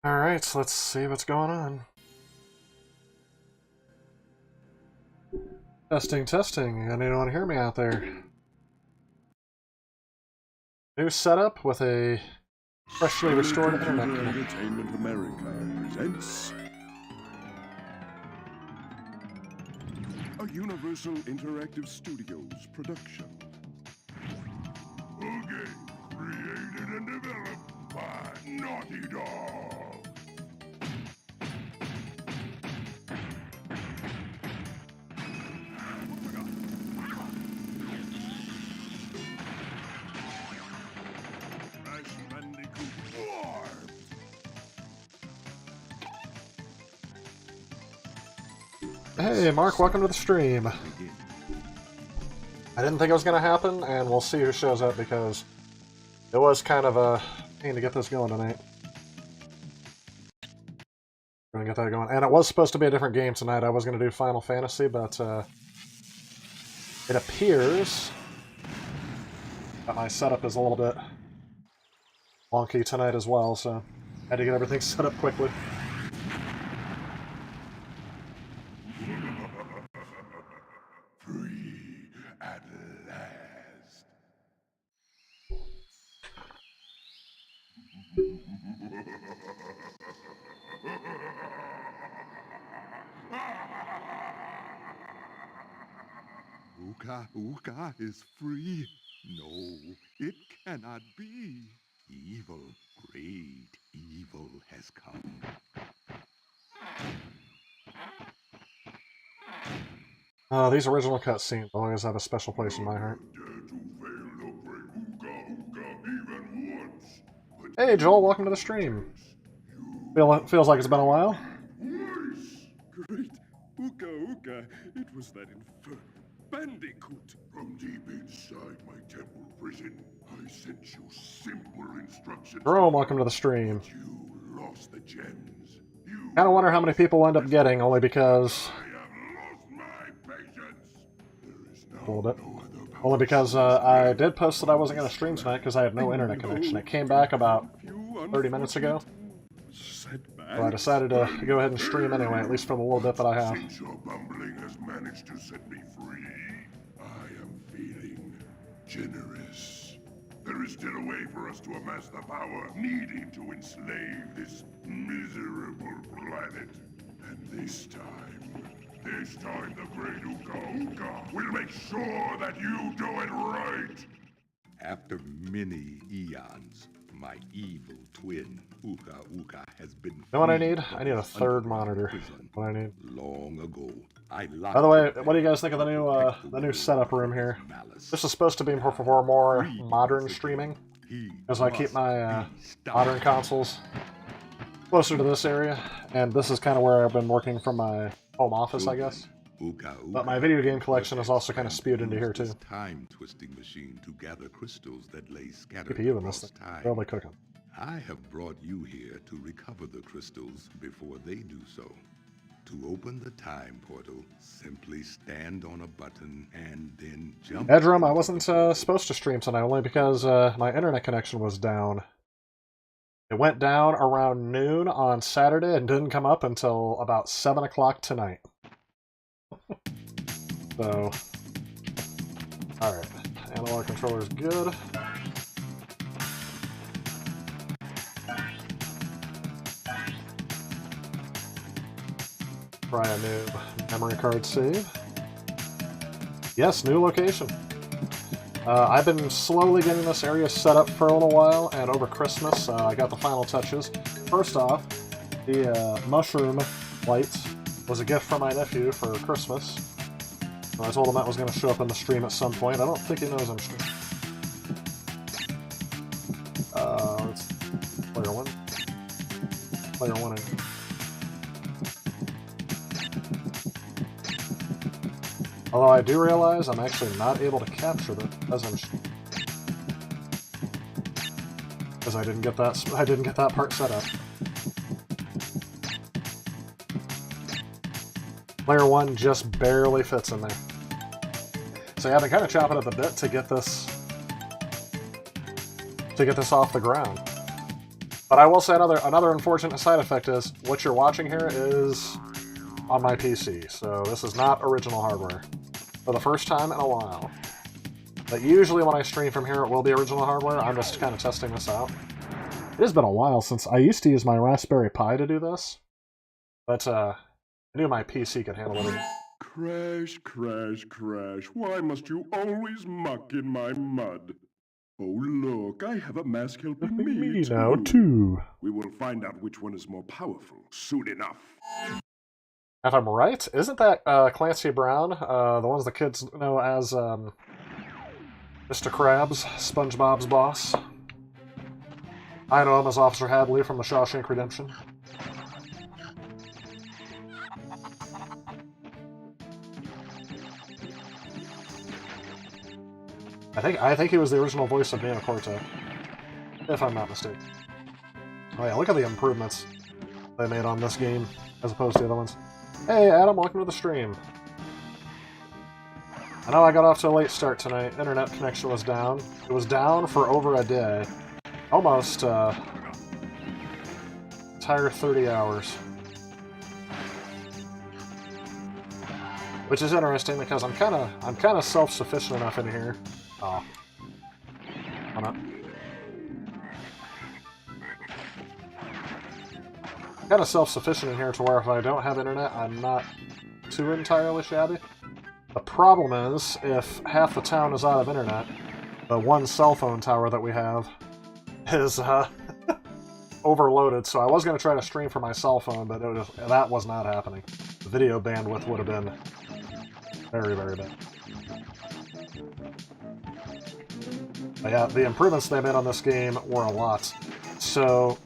Alright, so let's see what's going on. Testing, testing. Anyone hear me out there? New setup with a freshly restored internet connection. Entertainment America presents a Universal Interactive Studios production. A game created and developed by Naughty Dog. Hey, Mark, welcome to the stream. I didn't think it was going to happen, and we'll see who shows up because it was kind of a pain to get this going tonight. We're going to get that going. And it was supposed to be a different game tonight. I was going to do Final Fantasy, but it appears that my setup is a little bit wonky tonight as well, so I had to get everything set up quickly. Free at last. Uka is free. No, it cannot be. Evil, great evil has come. These original cutscenes always have a special place in my heart. Hey Joel, welcome to the stream. Feels like it's been a while. Great, Uka, it was that bandicoot. From deep inside my temple prison, I sent you simple instructions. Jerome, welcome to the stream. You lost the gems. Kinda wonder how many people end up getting, only because... I have lost my patience. There is A little bit. no other power. Only because I did post that I wasn't going to stream tonight because I had no internet connection. It came back about 30 minutes ago. So I decided to go ahead and stream anyway, at least for the little bit that I have. Since your bumbling has managed to set me free, I am feeling generous. There is still a way for us to amass the power needing to enslave this miserable planet. And this time the great Uka will make sure that you do it right. After many eons, my evil twin, Uka, has been... You know what I need? I need a third monitor. What I need. Long ago, By the way, what do you guys think of the new setup room here? This is supposed to be for more modern streaming, as I keep my modern consoles closer to this area, and this is kind of where I've been working from my home office, I guess. But my video game collection is also kind of spewed into here too. Time-twisting machine to gather crystals that lay scattered CPU in this across thing. time. Barely cooking. I have brought you here to recover the crystals before they do so. To open the time portal, simply stand on a button and then jump. Edrum, I wasn't supposed to stream tonight only because my internet connection was down. It went down around noon on Saturday and didn't come up until about 7 o'clock tonight. So, alright. Analog controller's good. Try a new memory card save. Yes, new location. I've been slowly getting this area set up for a little while, and over Christmas I got the final touches. First off, the mushroom lights was a gift from my nephew for Christmas. So I told him that was going to show up in the stream at some point. I don't think he knows I'm streaming. Let's player one. Player one in. Although I do realize I'm actually not able to capture them as I'm because I didn't get that part set up. Player one just barely fits in there. So yeah, I've been kind of chopping at the bit to get this off the ground. But I will say another unfortunate side effect is what you're watching here is on my PC, so this is not original hardware. For the first time in a while. But usually when I stream from here, it will be original hardware. I'm just kind of testing this out. It has been a while since I used to use my Raspberry Pi to do this, but I knew my PC could handle it. Crash, crash, crash. Why must you always muck in my mud? Oh, look, I have a mask helping me now, too. We will find out which one is more powerful soon enough. If I'm right, isn't that Clancy Brown, the ones the kids know as Mr. Krabs, SpongeBob's boss? I know him as Officer Hadley from the Shawshank Redemption. I think he was the original voice of Nana Corte, if I'm not mistaken. Oh yeah, look at the improvements they made on this game as opposed to the other ones. Hey Adam, welcome to the stream. I know I got off to a late start tonight. Internet connection was down. It was down for over a day. Almost entire 30 hours. Which is interesting because I'm kinda self-sufficient enough in here. Oh. Why not? Kinda self-sufficient in here to where if I don't have internet, I'm not too entirely shabby. The problem is, if half the town is out of internet, the one cell phone tower that we have is overloaded, so I was going to try to stream from my cell phone, but that was not happening. The video bandwidth would have been very, very bad. But yeah, the improvements they made on this game were a lot. So,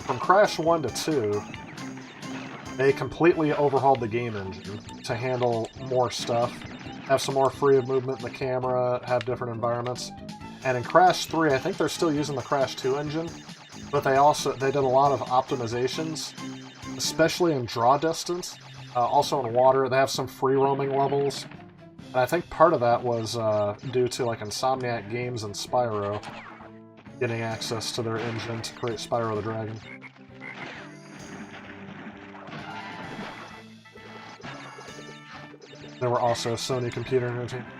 from Crash 1 to 2, they completely overhauled the game engine to handle more stuff, have some more free of movement in the camera, have different environments. And in Crash 3, I think they're still using the Crash 2 engine, but they did a lot of optimizations, especially in draw distance, also in water. They have some free roaming levels, and I think part of that was due to like Insomniac Games and Spyro getting access to their engine to create Spyro the Dragon. There were also Sony Computer Entertainment.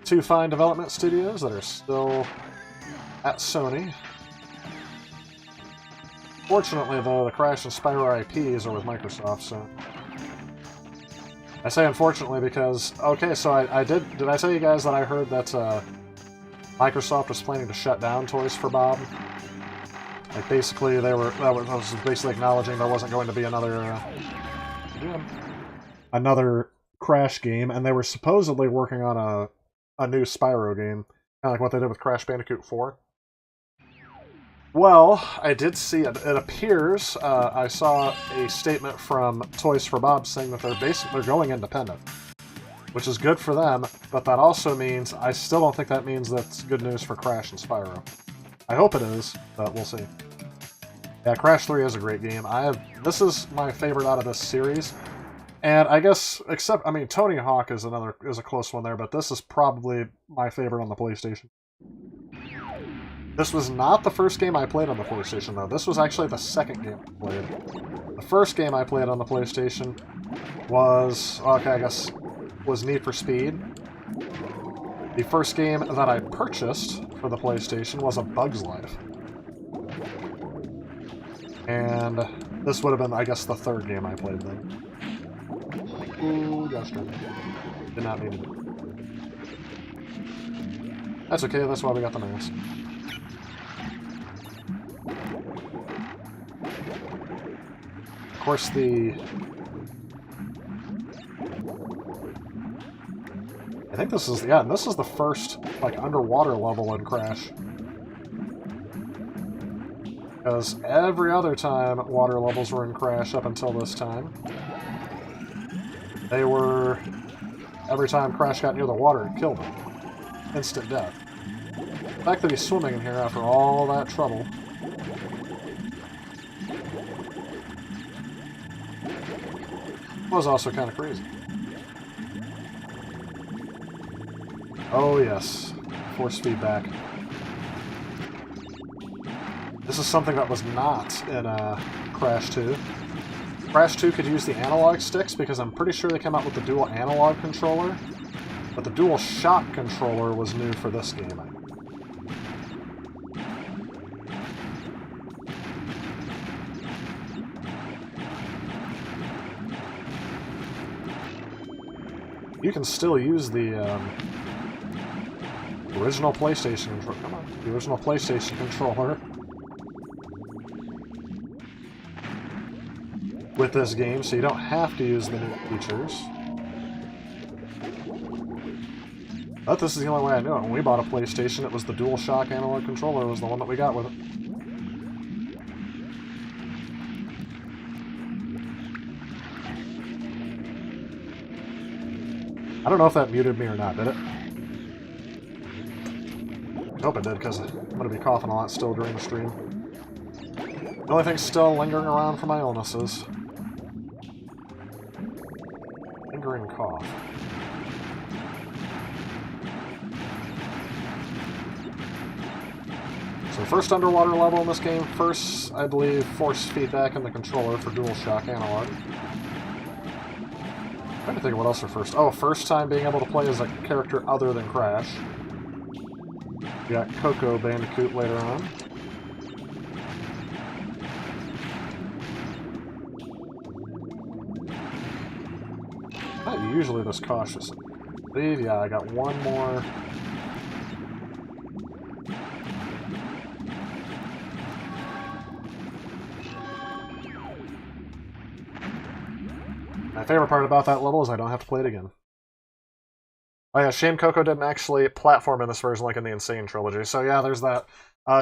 Two fine development studios that are still at Sony. Fortunately, though, the Crash and Spyro IPs are with Microsoft, so... I say unfortunately because... Okay, so did I tell you guys that I heard that Microsoft was planning to shut down Toys for Bob? Like, basically, that was basically acknowledging there wasn't going to be another Crash game, and they were supposedly working on a new Spyro game, kind of like what they did with Crash Bandicoot 4. Well, I did see it. It appears I saw a statement from Toys for Bob saying that they're going independent, which is good for them. But that also means I still don't think that means that's good news for Crash and Spyro. I hope it is, but we'll see. Yeah, Crash 3 is a great game. This is my favorite out of this series, and I guess Tony Hawk is a close one there, but this is probably my favorite on the PlayStation. This was not the first game I played on the PlayStation, though. This was actually the second game I played. The first game I played on the PlayStation was Need for Speed. The first game that I purchased for the PlayStation was A Bug's Life. And this would have been, I guess, the third game I played then. Ooh, gosh darn it. Did not mean to do it. That's okay, that's why we got the mask. Of course, I think this is the first, like, underwater level in Crash. Because every other time water levels were in Crash up until this time, every time Crash got near the water, it killed him. Instant death. The fact that he's swimming in here after all that trouble was also kind of crazy. Oh yes, force feedback. This is something that was not in Crash 2. Crash 2 could use the analog sticks because I'm pretty sure they came out with the dual analog controller, but the dual shock controller was new for this game. You can still use the original PlayStation controller. Come on, the original PlayStation controller with this game, so you don't have to use the new features. But this is the only way I know it. When we bought a PlayStation, it was the DualShock analog controller was the one that we got with it. I don't know if that muted me or not, did it? I hope it did, because I'm going to be coughing a lot still during the stream. The only thing still lingering around for my illnesses. Lingering cough. So first underwater level in this game, first, I believe, force feedback in the controller for DualShock analog. I'm trying to think of what else for first. Oh, first time being able to play as a character other than Crash. We got Coco Bandicoot later on. Not usually this cautious. I believe, yeah, I got one more. My favorite part about that level is I don't have to play it again. Oh yeah, shame Coco didn't actually platform in this version like in the Insane trilogy. So yeah, there's that.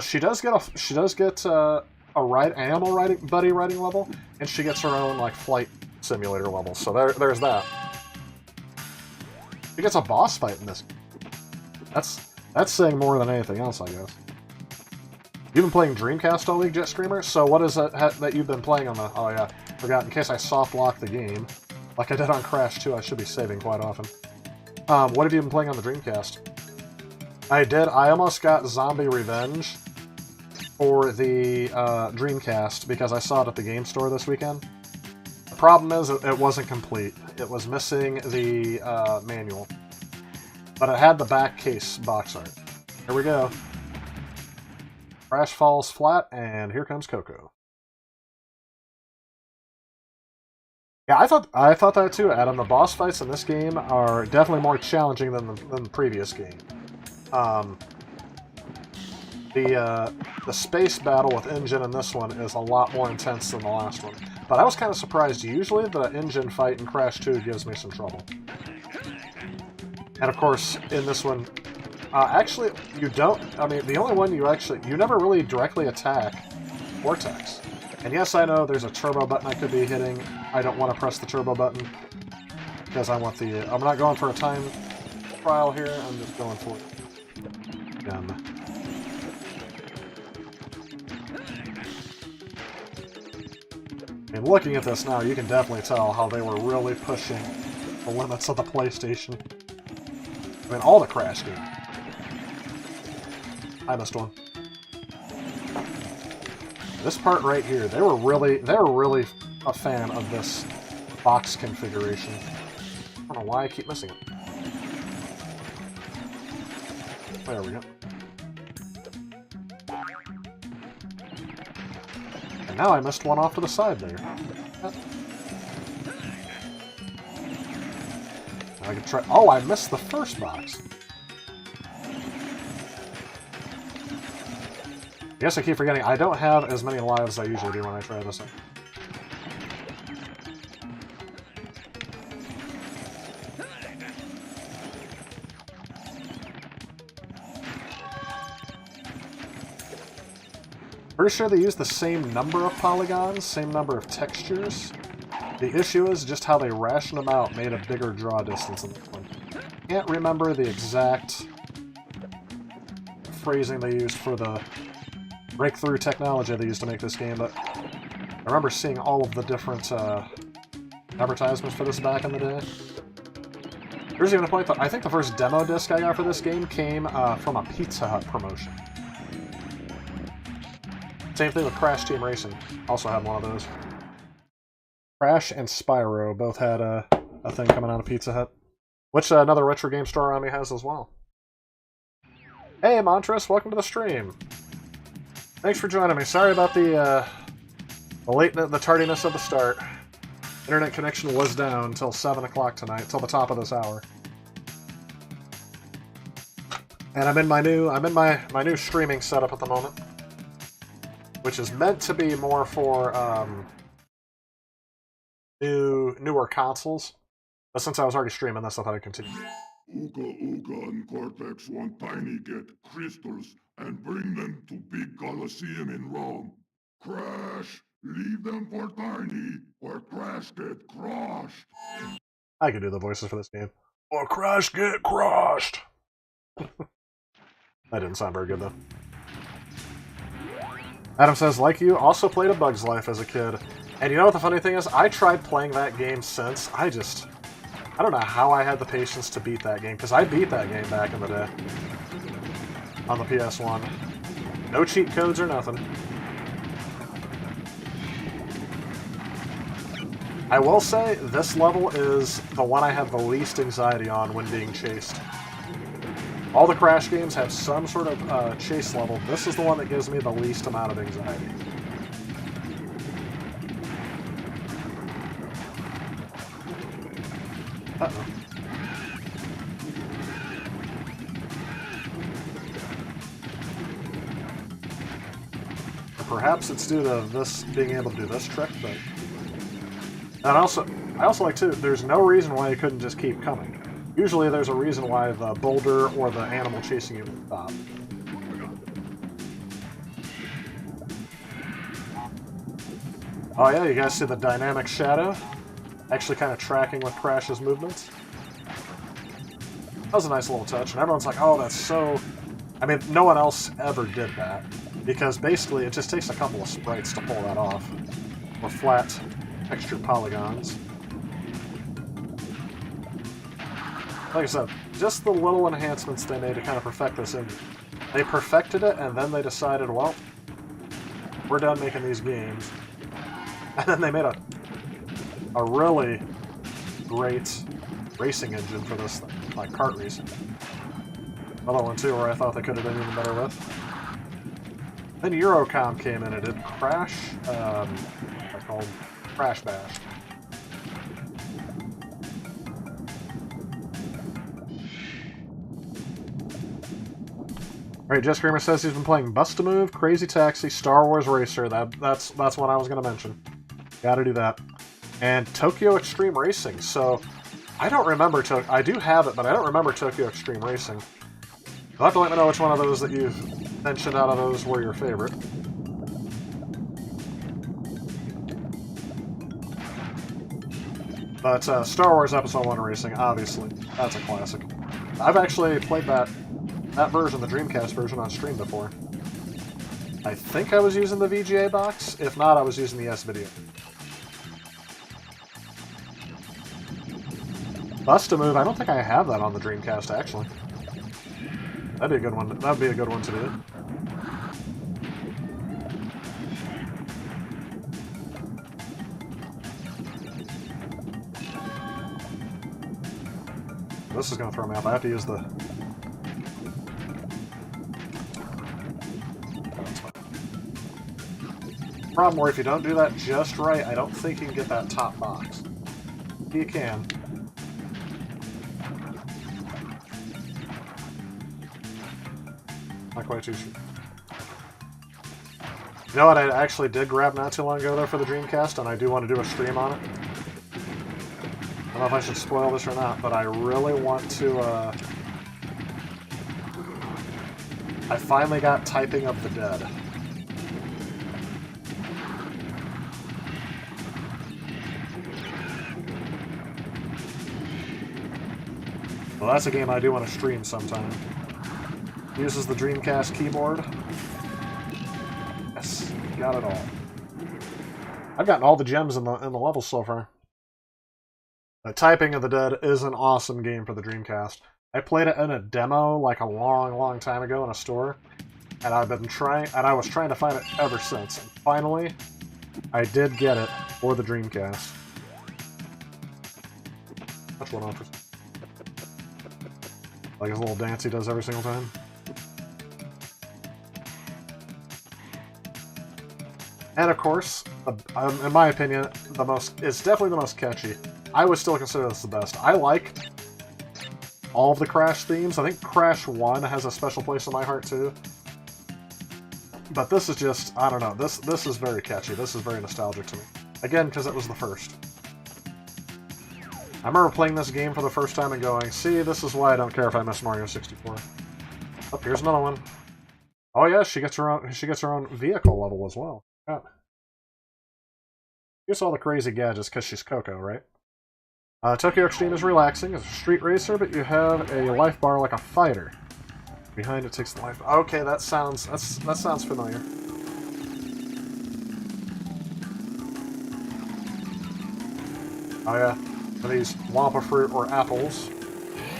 She does get a animal buddy riding level, and she gets her own like flight simulator level. So there's that. She gets a boss fight in this. That's saying more than anything else, I guess. You've been playing Dreamcast all week, Jet Streamer? So what is it that you've been playing on the... Oh yeah, forgot, in case I soft lock the game. Like I did on Crash 2, I should be saving quite often. What have you been playing on the Dreamcast? I almost got Zombie Revenge for the Dreamcast because I saw it at the game store this weekend. The problem is it wasn't complete. It was missing the manual. But it had the back case box art. Here we go. Crash falls flat, and here comes Coco. Yeah, I thought that too, Adam. The boss fights in this game are definitely more challenging than the previous game. The space battle with Engine in this one is a lot more intense than the last one. But I was kind of surprised. Usually the Engine fight in Crash 2 gives me some trouble. And of course, in this one, actually, you don't... I mean, the only one you never really directly attack Vortex. And yes, I know there's a turbo button I could be hitting. I don't want to press the turbo button because I want the... I'm not going for a time trial here. I'm just going for gun. And looking at this now, you can definitely tell how they were really pushing the limits of the PlayStation. I mean, all the Crash games. I missed one. This part right here, they were really a fan of this box configuration. I don't know why I keep missing it. There we go. And now I missed one off to the side there. I can try. Oh, I missed the first box. I guess I keep forgetting, I don't have as many lives as I usually do when I try this one. Pretty sure they use the same number of polygons, same number of textures. The issue is just how they ration them out made a bigger draw distance in this one. Can't remember the exact phrasing they used for the breakthrough technology they used to make this game, but I remember seeing all of the different advertisements for this back in the day. There's even a point that I think the first demo disc I got for this game came from a Pizza Hut promotion. Same thing with Crash Team Racing. Also had one of those. Crash and Spyro both had a thing coming out of Pizza Hut. Which another retro game store around me has as well. Hey, Montress, welcome to the stream. Thanks for joining me. Sorry about the tardiness of the start. Internet connection was down until 7 o'clock tonight, till the top of this hour. And I'm in my new streaming setup at the moment, which is meant to be more for newer consoles. But since I was already streaming this, I thought I'd continue. Ooga Ooga and Cortex want Tiny get crystals and bring them to Big Colosseum in Rome. Crash, leave them for Tiny, or Crash get crushed. I can do the voices for this game. Or Crash get crushed! That didn't sound very good, though. Adam says, like you, also played A Bug's Life as a kid. And you know what the funny thing is? I tried playing that game since. I don't know how I had the patience to beat that game, because I beat that game back in the day. On the PS1. No cheat codes or nothing. I will say, this level is the one I have the least anxiety on when being chased. All the Crash games have some sort of chase level. This is the one that gives me the least amount of anxiety. Uh-oh. Or perhaps it's due to this being able to do this trick, but... And I also like, too, there's no reason why it couldn't just keep coming. Usually there's a reason why the boulder or the animal chasing you would stop. Oh yeah, you guys see the dynamic shadow? Actually kind of tracking with Crash's movements. That was a nice little touch, and everyone's like, oh, that's so... I mean, no one else ever did that, because basically it just takes a couple of sprites to pull that off. Or flat, textured polygons. Like I said, just the little enhancements they made to kind of perfect this engine. They perfected it, and then they decided, well, we're done making these games. And then they made a really great racing engine for this thing, like kart racing. Another one, too, where I thought they could have been even better with. Then Eurocom came in and did Crash, what's called Crash Bash. Alright, Jess Kramer says he's been playing Bust-A-Move, Crazy Taxi, Star Wars Racer. That's what I was going to mention. Gotta do that. And Tokyo Extreme Racing. So, I don't remember I do have it, but I don't remember Tokyo Extreme Racing. You'll have to let me know which one of those that you've mentioned out of those were your favorite. But Star Wars Episode 1 Racing, obviously. That's a classic. I've actually played that version, the Dreamcast version, on stream before. I think I was using the VGA box. If not, I was using the S-Video. Bust-A-Move, I don't think I have that on the Dreamcast, actually. That'd be a good one. That'd be a good one to do. This is going to throw me off. I have to use the... Problem where if you don't do that just right, I don't think you can get that top box. You can. Not quite too sure. You know what I actually did grab not too long ago, though, for the Dreamcast, and I do want to do a stream on it? I don't know if I should spoil this or not, but I really want to, I finally got Typing of the Dead. Well, that's a game I do want to stream sometime. Uses the Dreamcast keyboard. Yes, got it all. I've gotten all the gems in the levels so far. Typing of the Dead is an awesome game for the Dreamcast. I played it in a demo like a long, long time ago in a store, and I've been trying, and I was trying to find it ever since. And finally, I did get it for the Dreamcast. Touch one on for like his little dance he does every single time. And of course, in my opinion, it's definitely the most catchy. I would still consider this the best. I like all of the Crash themes. I think Crash 1 has a special place in my heart too. But this is just, I don't know, this is very catchy. This is very nostalgic to me. Again, because it was the first. I remember playing this game for the first time and going, see, this is why I don't care if I miss Mario 64. Oh, here's another one. Oh yeah, she gets her own vehicle level as well. Yeah. Here's all the crazy gadgets because she's Coco, right? Tokyo Extreme is relaxing. It's a street racer, but you have a life bar like a fighter. Behind it takes the life. Okay, that sounds familiar. Oh yeah, these Wampa fruit or apples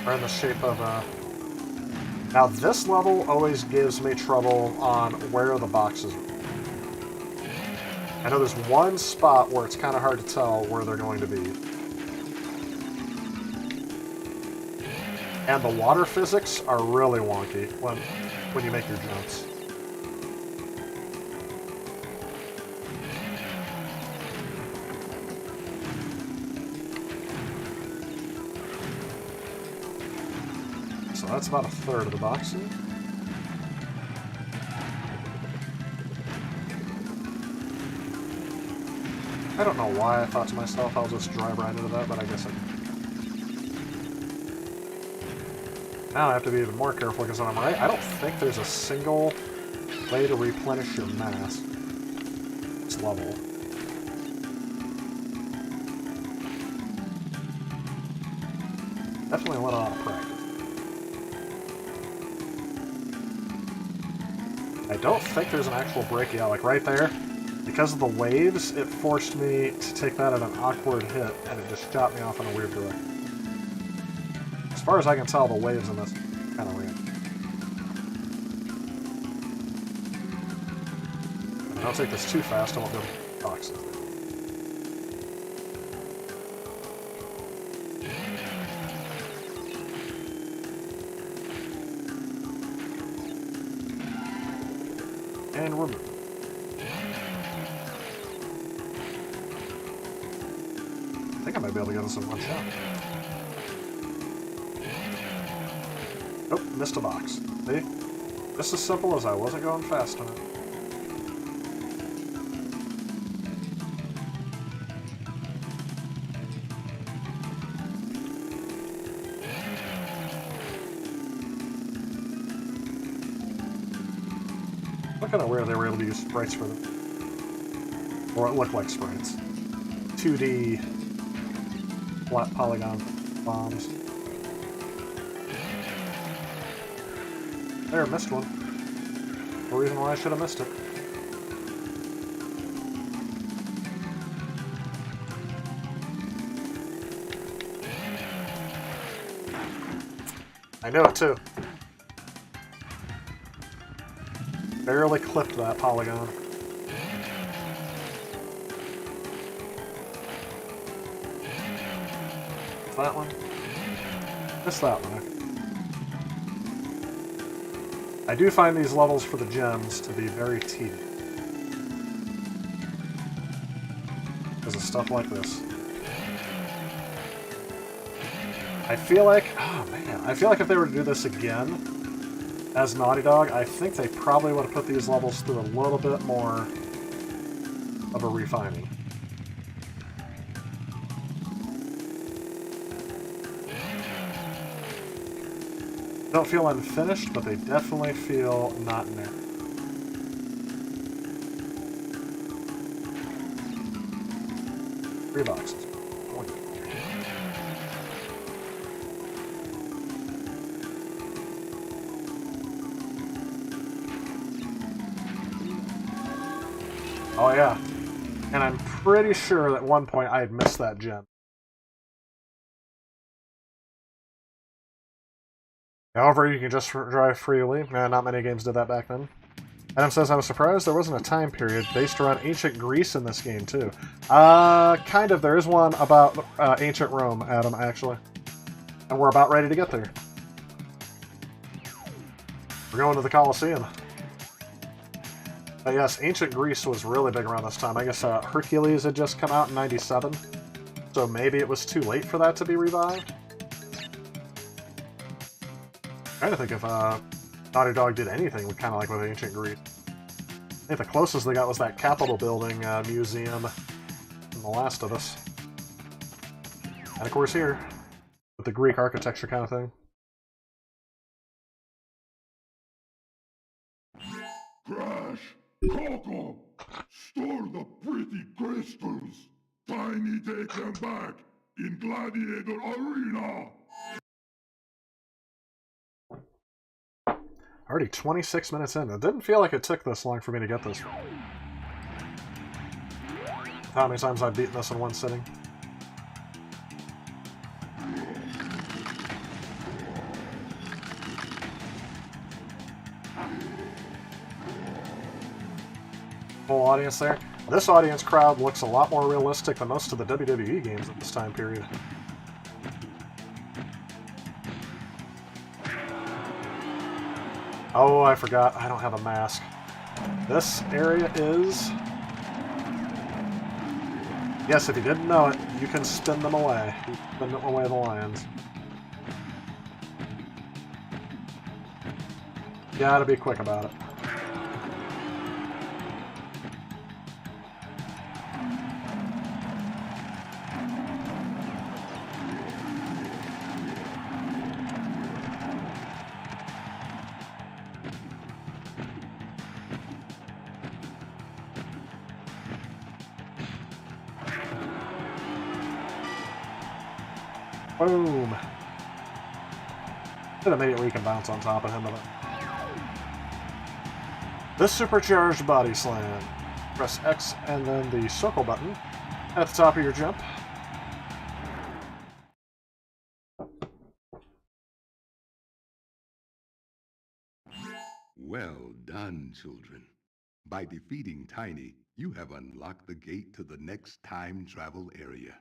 are in the shape of Now this level always gives me trouble on where the boxes are. I know there's one spot where it's kind of hard to tell where they're going to be. And the water physics are really wonky when you make your jumps. So that's about a third of the box here. I don't know why I thought to myself I'll just drive right into that, but I guess I can. Now I have to be even more careful because I'm right. I don't think there's a single way to replenish your mass. This level. Definitely a lot of practice. I don't think there's an actual break. Yeah, like right there. Because of the waves, it forced me to take that at an awkward hit, and it just shot me off in a weird direction. As far as I can tell, the waves in this kind of weird. If I don't take this too fast, I won't go to boxes. And we're moving. I think I might be able to get this in one shot. Nope, missed a box. See? Just as simple as I wasn't going fast enough. Look kind of weird they were able to use sprites for them. Or it looked like sprites. 2D flat polygon bombs. There, missed one. No reason why I should have missed it. I know it too. Barely clipped that polygon. That one? Missed that one. I do find these levels for the gems to be very tedious. Because of stuff like this. I feel like, oh man, I feel like if they were to do this again as Naughty Dog, I think they probably would have put these levels through a little bit more of a refining. Don't feel unfinished, but they definitely feel not narrow. Three boxes. Oh yeah. And I'm pretty sure that at one point I had missed that gem. However, you can just drive freely. Not many games did that back then. Adam says, I was surprised there wasn't a time period based around ancient Greece in this game, too. Kind of. There is one about ancient Rome, Adam, actually. And we're about ready to get there. We're going to the Colosseum. But yes, ancient Greece was really big around this time. I guess Hercules had just come out in 97, so maybe it was too late for that to be revived. I'm trying to think if Naughty Dog did anything with kind of like with ancient Greece. I think the closest they got was that Capitol building museum in The Last of Us. And of course here, with the Greek architecture kind of thing. Crash! Coco! Store the pretty crystals! Tiny, take them back! In Gladiator Arena! Already 26 minutes in. It didn't feel like it took this long for me to get this one. How many times I've beaten this in one sitting? Full audience there. This audience crowd looks a lot more realistic than most of the WWE games at this time period. Oh, I forgot. I don't have a mask. This area is... Yes, if you didn't know it, you can spin them away. You spin away the lions. You gotta be quick about it. Boom! Then immediately you can bounce on top of him with it. This supercharged body slam. Press X and then the circle button at the top of your jump. Well done, children. By defeating Tiny, you have unlocked the gate to the next time travel area.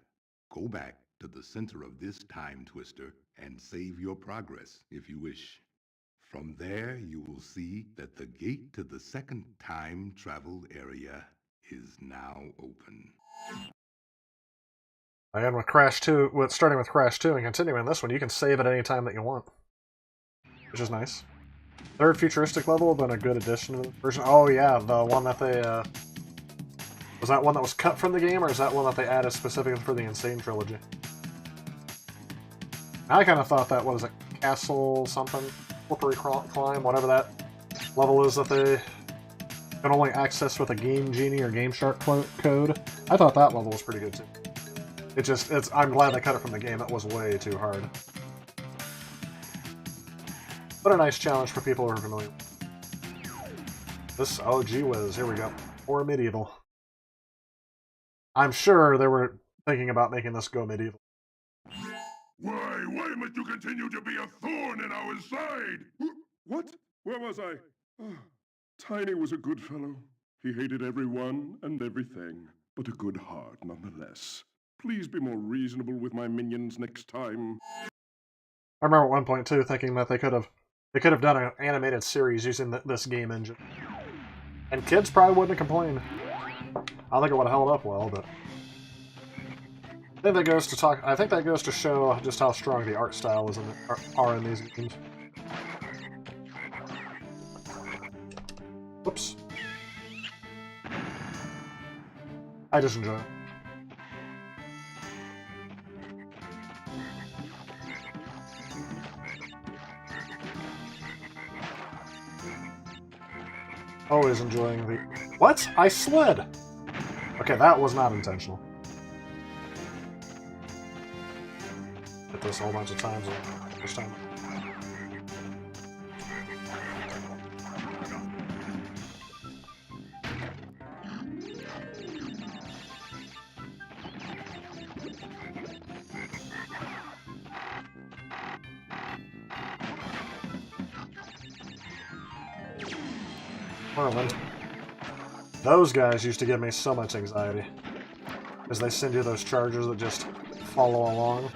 Go back to the center of this time twister and save your progress if you wish. From there, you will see that the gate to the second time travel area is now open. And with Crash 2, starting with Crash 2 and continuing this one, you can save at any time that you want, which is nice. Third futuristic level, been a good addition to the version. Oh yeah, the one that they was that one that was cut from the game, or is that one that they added specifically for the Insane trilogy? I kind of thought that was a castle something, slippery climb, whatever that level is that they can only access with a Game Genie or Game Shark code. I thought that level was pretty good too. I'm glad they cut it from the game. It was way too hard. But a nice challenge for people who are familiar. This, oh gee whiz, here we go. Or medieval. I'm sure they were thinking about making this go medieval. Why must you continue to be a thorn in our side? What? Where was I? Tiny was a good fellow. He hated everyone and everything, but a good heart nonetheless. Please be more reasonable with my minions next time. I remember at one point too thinking that they could have done an animated series using this game engine, and kids probably wouldn't have complained. I think it would have held up well, but I think that goes to show just how strong the art style is are in these games. Whoops. I just enjoy it. Always enjoying the... What? I slid! Okay, that was not intentional. Hit this a whole bunch of times this time. Merlin. Those guys used to give me so much anxiety. Because they send you those chargers that just follow along.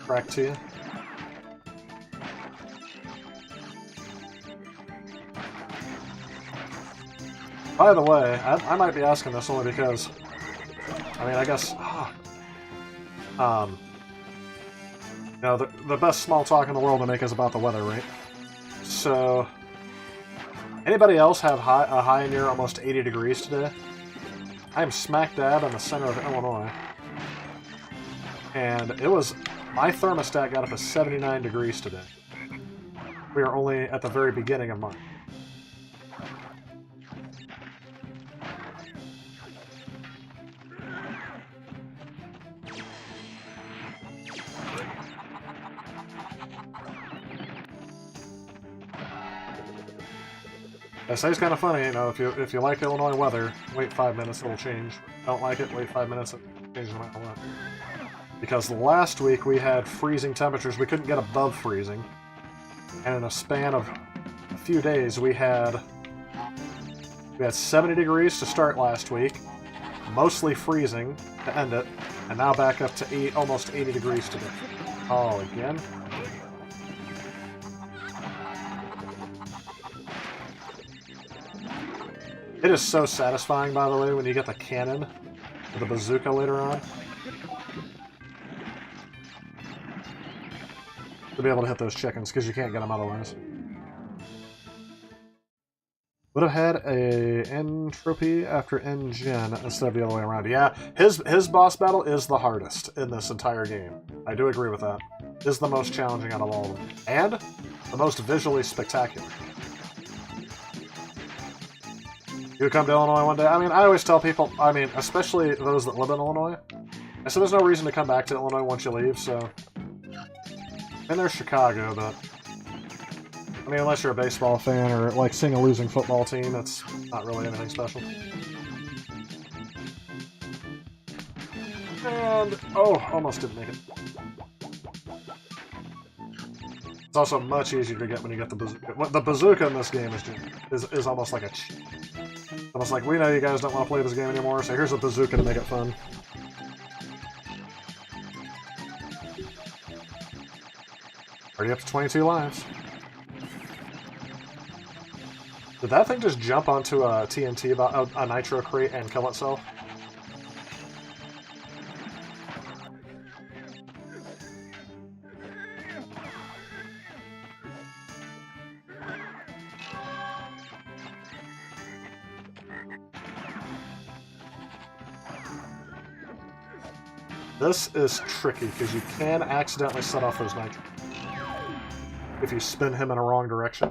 Track to you. By the way, I might be asking this only because, I mean, I guess, you know, the best small talk in the world to make is about the weather, right? So, anybody else have a high near almost 80 degrees today? I am smack dab in the center of Illinois. And it was, my thermostat got up to 79 degrees today. We are only at the very beginning of March. I say it's kind of funny, you know, if you like Illinois weather, wait 5 minutes, it'll change. Don't like it, wait 5 minutes, it'll change no matter what. Because last week we had freezing temperatures, we couldn't get above freezing. And in a span of a few days, we had 70 degrees to start last week, mostly freezing to end it, and now back up to almost 80 degrees today. Oh, again? It is so satisfying, by the way, when you get the cannon or the bazooka later on. To be able to hit those chickens, because you can't get them otherwise. Would have had a entropy after N-Gen instead of the other way around. Yeah, his boss battle is the hardest in this entire game. I do agree with that. It is the most challenging out of all of them. And the most visually spectacular. You come to Illinois one day? I mean, I always tell people, I mean, especially those that live in Illinois, I said there's no reason to come back to Illinois once you leave, so... And there's Chicago, but... I mean, unless you're a baseball fan or, like, seeing a losing football team, it's not really anything special. And... oh, almost didn't make it. It's also much easier to get when you get the bazooka. The bazooka in this game is almost like a cheat. Almost like, we know you guys don't want to play this game anymore, so here's a bazooka to make it fun. Already up to 22 lives. Did that thing just jump onto a TNT, a nitro crate, and kill itself? This is tricky, because you can accidentally set off those nitro if you spin him in a wrong direction.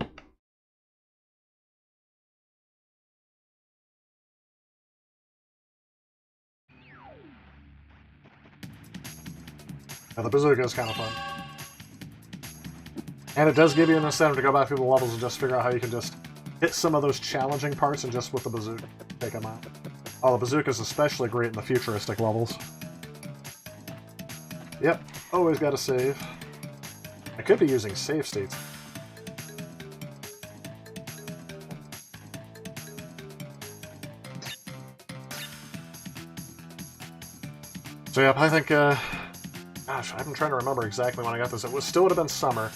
Yeah, the bazooka is kind of fun. And it does give you an incentive to go back through the levels and just figure out how you can just hit some of those challenging parts and just with the bazooka take them out. Oh, the bazooka is especially great in the futuristic levels. Yep, always gotta save. I could be using save states. So yep, I think, gosh, I'm trying to remember exactly when I got this. It still would have been summer.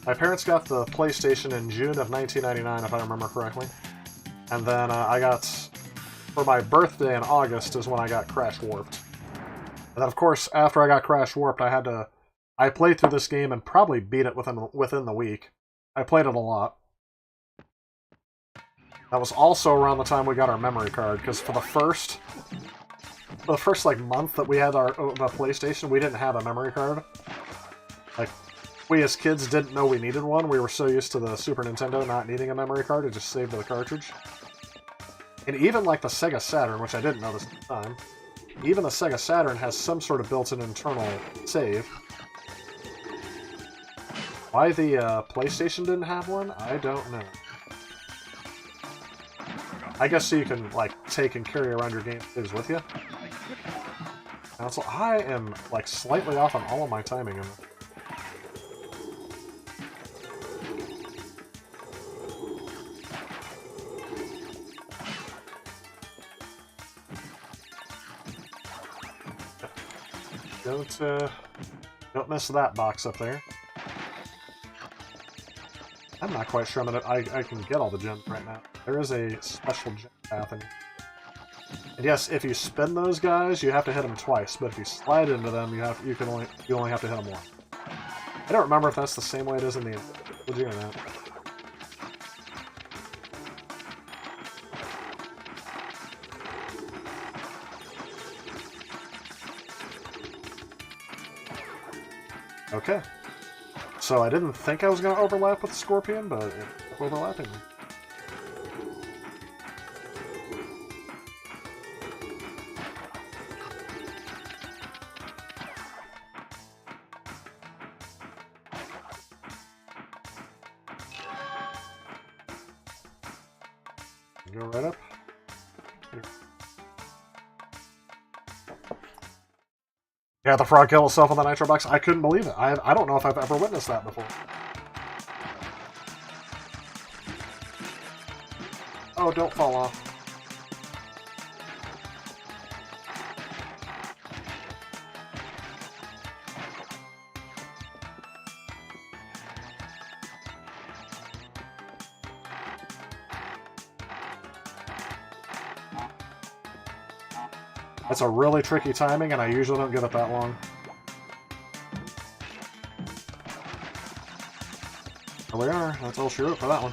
My parents got the PlayStation in June of 1999, if I remember correctly. And then I got, for my birthday in August is when I got Crash Warped. And then, of course, after I got Crash Warped, I played through this game and probably beat it within the week. I played it a lot. That was also around the time we got our memory card, because for the first like month that we had the PlayStation, we didn't have a memory card. Like, we as kids didn't know we needed one. We were so used to the Super Nintendo not needing a memory card, it just saved to the cartridge. And even like the Sega Saturn, which I didn't know this at the time, even the Sega Saturn has some sort of built-in internal save. Why the PlayStation didn't have one, I don't know. I guess so you can, like, take and carry around your game saves with you. Council, I am, like, slightly off on all of my timing. Don't miss that box up there. I'm not quite sure I can get all the gems right now. There is a special gem path in here. And yes, if you spin those guys, you have to hit them twice. But if you slide into them, you only have to hit them once. I don't remember if that's the same way it is in the Legion or not. Okay. So I didn't think I was going to overlap with the Scorpion, but it's overlapping. Go right up. Here. Yeah, the frog killed itself on the nitro box. I couldn't believe it. I don't know if I've ever witnessed that before. Oh, don't fall off. That's a really tricky timing, and I usually don't give it that long. There we are. That's all she wrote for that one.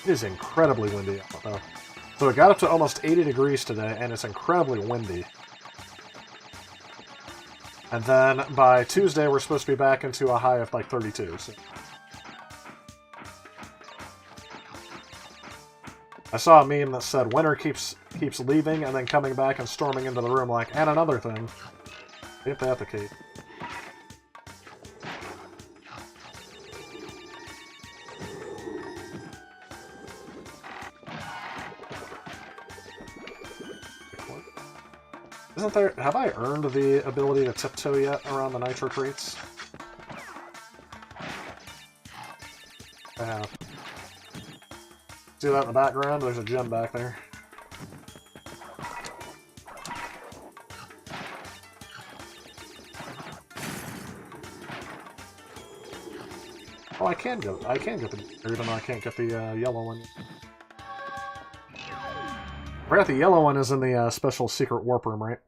It is incredibly windy out though. So it got up to almost 80 degrees today, and it's incredibly windy. And then by Tuesday, we're supposed to be back into a high of like 32. So. I saw a meme that said winter keeps leaving and then coming back and storming into the room like, and another thing. Ain't that the case? Isn't there... Have I earned the ability to tiptoe yet around the nitro crates? I have. See that in the background? There's a gem back there. Oh, I can get the... Even though I can't get the yellow one. I forgot the yellow one is in the special secret warp room, right?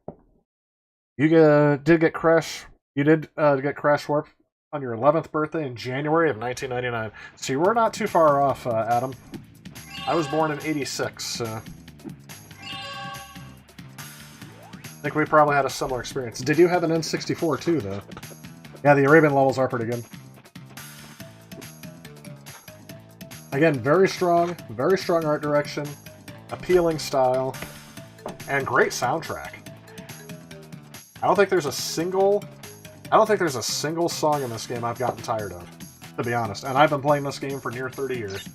You did get Crash Warp on your 11th birthday in January of 1999. So you were not too far off, Adam. I was born in 86, so... I think we probably had a similar experience. Did you have an N64 too, though? Yeah, the Arabian levels are pretty good. Again, very strong art direction, appealing style, and great soundtrack. I don't think there's a single song in this game I've gotten tired of, to be honest. And I've been playing this game for near 30 years.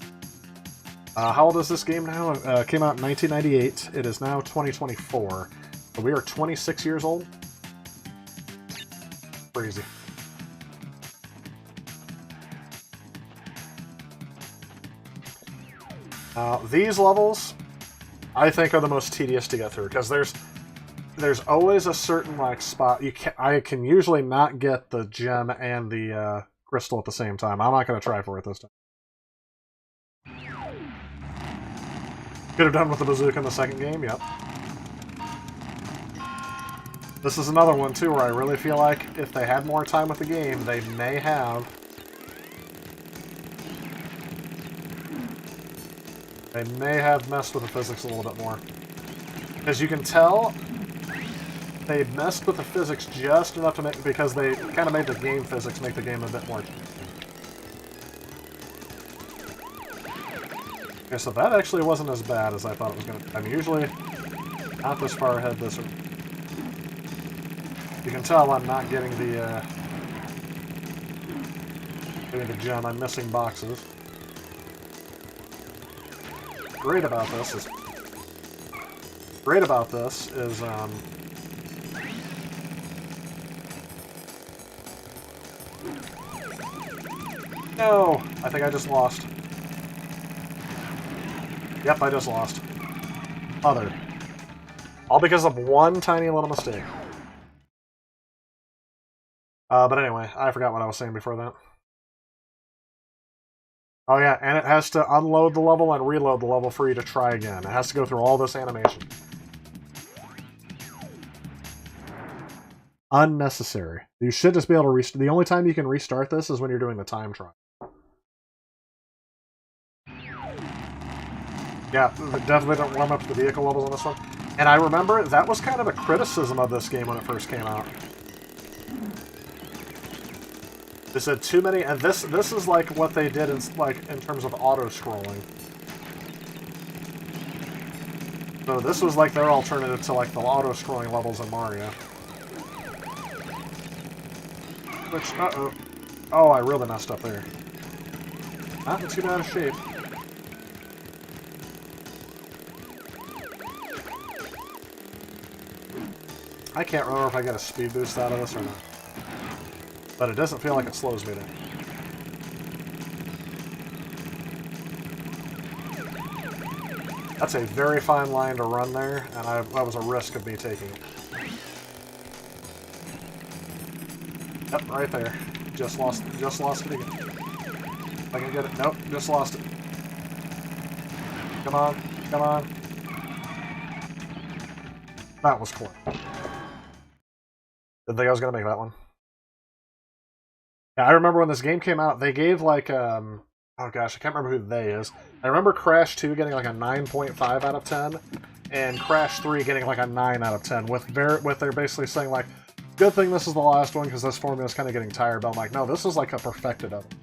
How old is this game now? Came out in 1998. It is now 2024. So we are 26 years old. Crazy. These levels, I think, are the most tedious to get through because there's always a certain like spot I can usually not get the gem and the crystal at the same time. I'm not going to try for it this time. Could have done with the bazooka in the second game, yep. This is another one, too, where I really feel like if they had more time with the game, they may have... messed with the physics a little bit more. As you can tell, they messed with the physics just enough to make... because they kind of made the game physics make the game a bit more... Okay, so that actually wasn't as bad as I thought it was going to be. I'm usually not this far ahead this... You can tell I'm not getting the gem. I'm missing boxes. Great about this is... No! I think I just lost. Yep, I just lost. Other. All because of one tiny little mistake. But anyway, I forgot what I was saying before that. Oh yeah, and it has to unload the level and reload the level for you to try again. It has to go through all this animation. Unnecessary. You should just be able to restart. The only time you can restart this is when you're doing the time trial. Yeah, definitely don't warm up to the vehicle levels on this one. And I remember that was kind of a criticism of this game when it first came out. They said too many, and this is like what they did in terms of auto-scrolling. So this was like their alternative to like the auto-scrolling levels in Mario. Which, uh-oh. Oh, I really messed up there. Not in too bad of shape. I can't remember if I get a speed boost out of this or not. But it doesn't feel like it slows me down. That's a very fine line to run there, and that was a risk of me taking it. Yep, right there. Just lost it again. If I can get it. Nope, just lost it. Come on, come on. That was close. Didn't think I was gonna make that one. Yeah, I remember when this game came out, they gave like oh gosh, I can't remember who they is. I remember Crash 2 getting like a 9.5 out of 10, and Crash 3 getting like a 9 out of 10, with they're basically saying like, good thing this is the last one because this formula is kind of getting tired. But I'm like, no, this is like a perfected of it.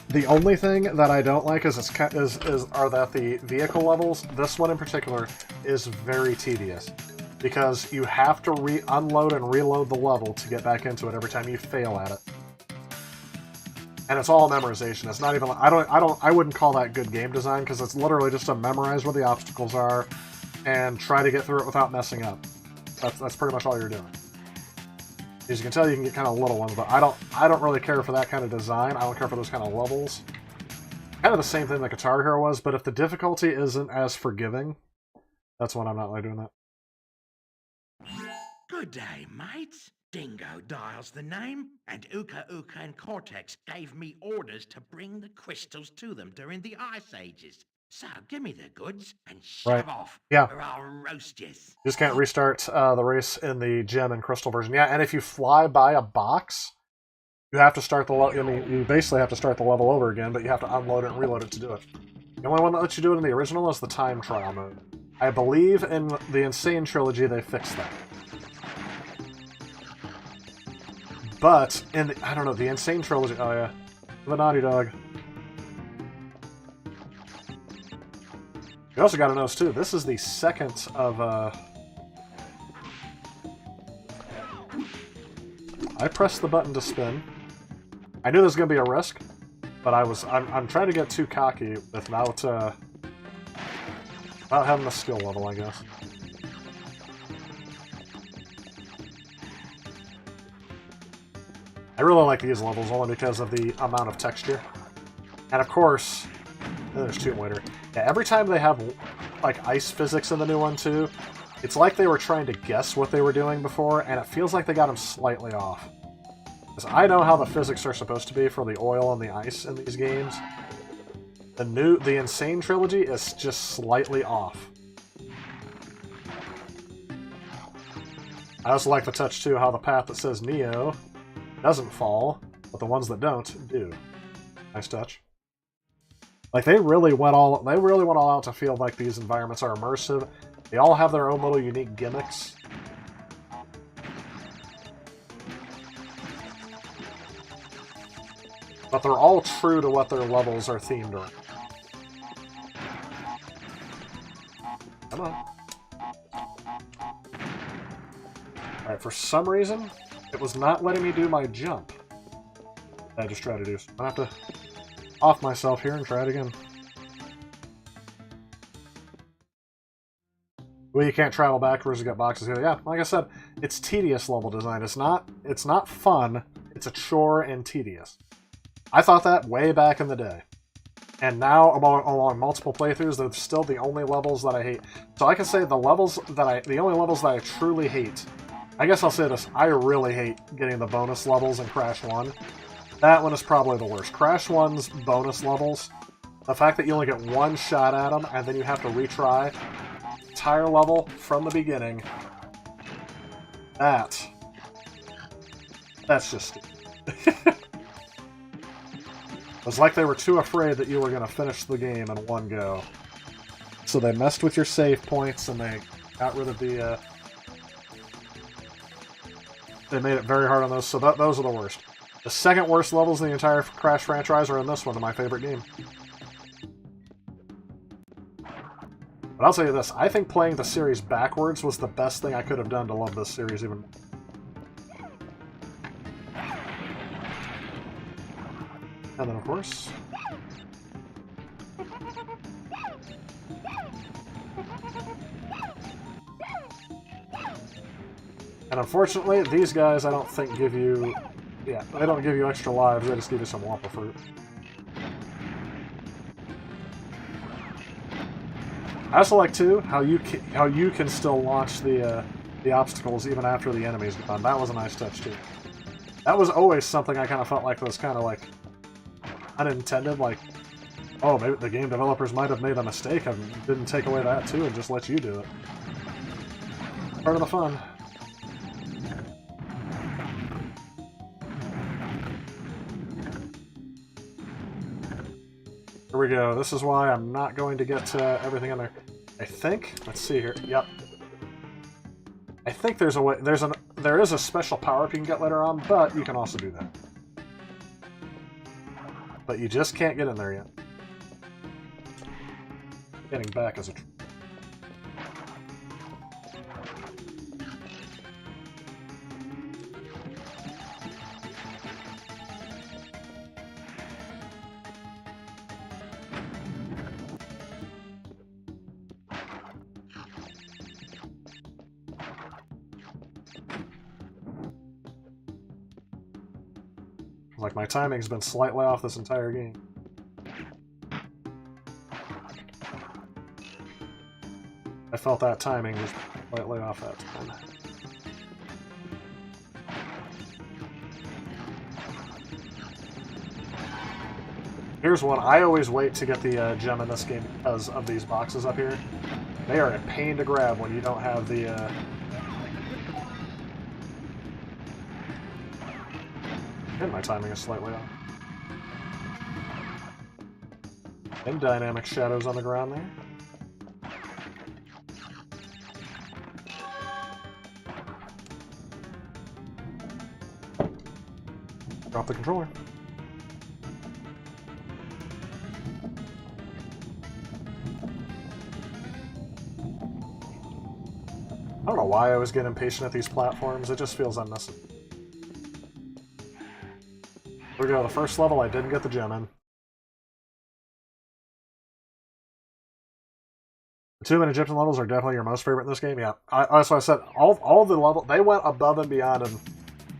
The only thing that I don't like is that the vehicle levels. This one in particular is very tedious because you have to unload and reload the level to get back into it every time you fail at it. And it's all memorization. It's not even. I wouldn't call that good game design because it's literally just to memorize where the obstacles are and try to get through it without messing up. That's pretty much all you're doing. As you can tell, you can get kind of little ones, but I don't really care for that kind of design. I don't care for those kind of levels. Kind of the same thing that Guitar Hero was, but if the difficulty isn't as forgiving, that's when I'm not really doing that. Good day, mates. Dingo dials the name, and Uka Uka and Cortex gave me orders to bring the crystals to them during the Ice Ages. So give me the goods and shove off, yeah. or I'll roast yous. You just can't restart the race in the gem and crystal version. Yeah, and if you fly by a box, you have to start the level. I mean, you basically have to start the level over again, but you have to unload it and reload it to do it. The only one that lets you do it in the original is the time trial mode. I believe in the Insane Trilogy they fixed that. But in the, I don't know, the Insane Trilogy. Oh yeah, the Naughty Dog. You also got to notice too. This is the second of. I pressed the button to spin. I knew there was going to be a risk, but I'm trying to get too cocky without having the skill level, I guess. I really like these levels only because of the amount of texture. And of course, there's Tomb Raider. Yeah, every time they have like ice physics in the new one too, it's like they were trying to guess what they were doing before, and it feels like they got them slightly off. Because I know how the physics are supposed to be for the oil and the ice in these games. The Insane Trilogy is just slightly off. I also like the touch too, how the path that says Neo doesn't fall, but the ones that don't do. Nice touch. Like they really went all out to feel like these environments are immersive. They all have their own little unique gimmicks. But they're all true to what their levels are themed around. Come on. Alright, for some reason, it was not letting me do my jump. I just tried to do. I have to off myself here and try it again. Well, you can't travel backwards. You got boxes here. Yeah, like I said, it's tedious level design. It's not fun. It's a chore and tedious. I thought that way back in the day. And now, along multiple playthroughs, they're still the only levels that I hate. So I can say the only levels that I truly hate. I guess I'll say this: I really hate getting the bonus levels in Crash 1. That one is probably the worst. Crash 1's bonus levels, the fact that you only get one shot at them and then you have to retry the entire level from the beginning. That's just stupid. It was like they were too afraid that you were going to finish the game in one go. So they messed with your save points and they got rid of the... They made it very hard on those, so those are the worst. The second worst levels in the entire Crash franchise are in this one, my favorite game. But I'll tell you this, I think playing the series backwards was the best thing I could have done to love this series even more. And then, of course... And unfortunately, these guys I don't think give you... Yeah, they don't give you extra lives, they just give you some Wampa Fruit. I also like, too, how you can still launch the obstacles even after the enemy's gone. That was a nice touch, too. That was always something I kind of felt like was kind of like... unintended, like, oh, maybe the game developers might have made a mistake and didn't take away that too and just let you do it. Part of the fun. Here we go. This is why I'm not going to get everything in there. I think, let's see here. Yep. I think there's a way, there is a special power-up you can get later on, but you can also do that. But you just can't get in there yet. Getting back as a... Like, my timing's been slightly off this entire game. I felt that timing was slightly off that time. Here's one. I always wait to get the gem in this game because of these boxes up here. They are a pain to grab when you don't have the... And my timing is slightly off. And dynamic shadows on the ground there. Drop the controller. I don't know why I always get impatient at these platforms, it just feels unnecessary. Here we go, the first level I didn't get the gem in. The Tomb and Egyptian levels are definitely your most favorite in this game, yeah. That's why I said, all the levels, they went above and beyond in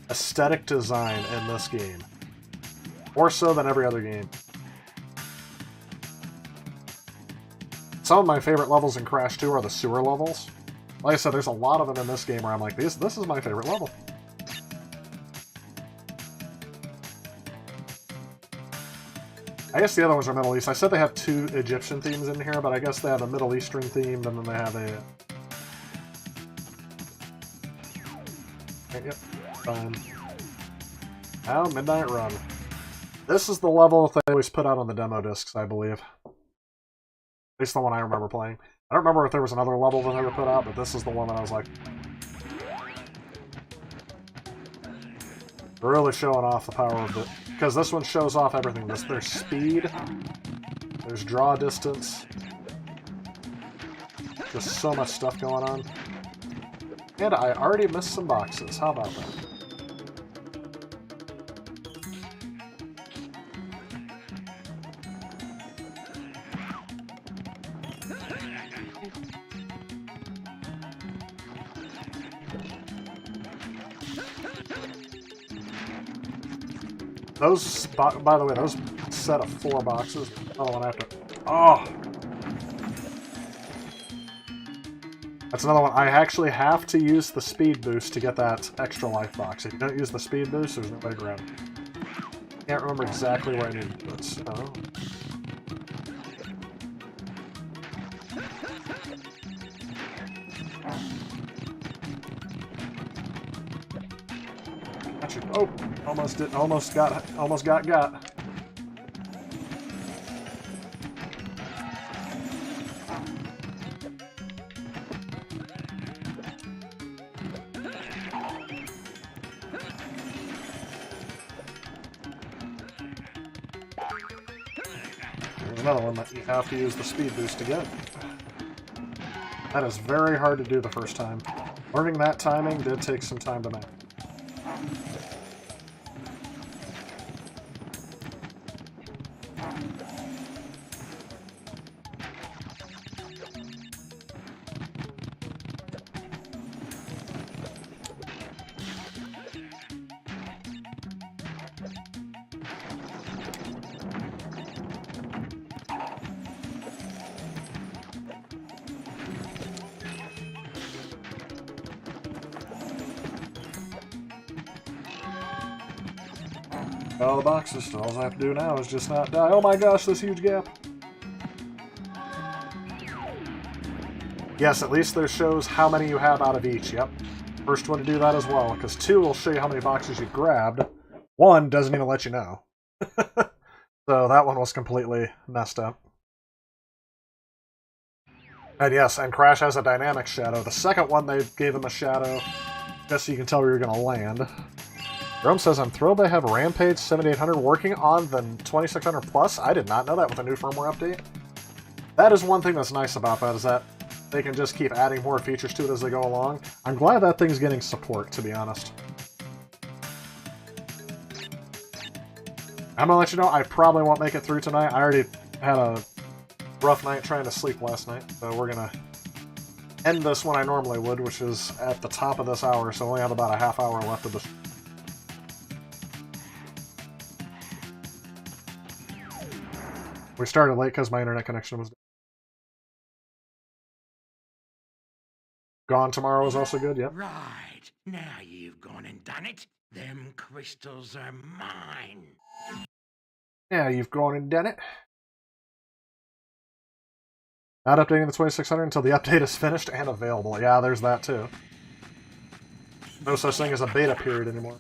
aesthetic design in this game. More so than every other game. Some of my favorite levels in Crash 2 are the sewer levels. Like I said, there's a lot of them in this game where I'm like, this is my favorite level. I guess the other ones are Middle East. I said they have 2 Egyptian themes in here, but I guess they have a Middle Eastern theme, and then they have a... Yep, fine. Now, Midnight Run. This is the level that they always put out on the demo discs, I believe. At least the one I remember playing. I don't remember if there was another level that they ever put out, but this is the one that I was like... Really showing off the power of it. Because this one shows off everything. There's speed, there's draw distance, just so much stuff going on. And I already missed some boxes. How about that? Those, by the way, those set of 4 boxes. Another one after. Oh! That's another one. I actually have to use the speed boost to get that extra life box. If you don't use the speed boost, there's no way to grab it. Can't remember exactly where I need to do it, so... Oh, almost got. There's another one that you have to use the speed boost to get. That is very hard to do the first time. Learning that timing did take some time to make. All the boxes, so all I have to do now is just not die. Oh my gosh, this huge gap. Yes, at least there shows how many you have out of each, yep. First one to do that as well, because 2 will show you how many boxes you grabbed. 1 doesn't even let you know. So that one was completely messed up. And yes, and Crash has a dynamic shadow. The second one, they gave him a shadow, just so you can tell where you're going to land. Rome says, I'm thrilled they have Rampage 7800 working on the 2600 Plus. I did not know that with a new firmware update. That is one thing that's nice about that, is that they can just keep adding more features to it as they go along. I'm glad that thing's getting support, to be honest. I'm gonna let you know, I probably won't make it through tonight. I already had a rough night trying to sleep last night, so we're gonna end this when I normally would, which is at the top of this hour, so I only have about a half hour left of this. We started late because my internet connection was gone. Tomorrow is also good, yep. Right. Now you've gone and done it. Them crystals are mine. Yeah, you've gone and done it. Not updating the 2600 until the update is finished and available. Yeah, there's that too. No such thing as a beta period anymore.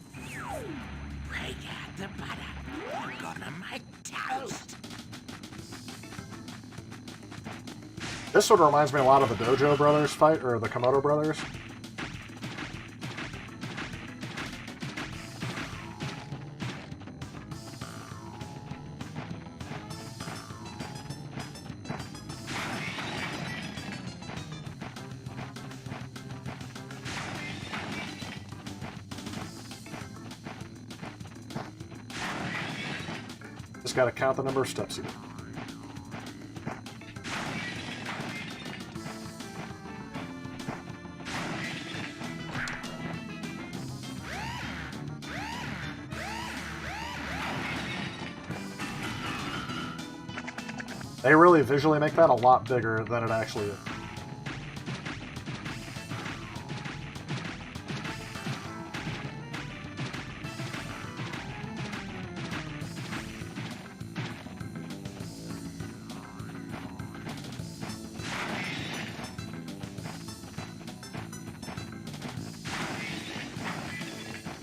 Break out the butter. I'm gonna make toast. This sort of reminds me a lot of the Dojo Brothers fight, or the Komodo Brothers. Just gotta count the number of steps you do. They really visually make that a lot bigger than it actually is.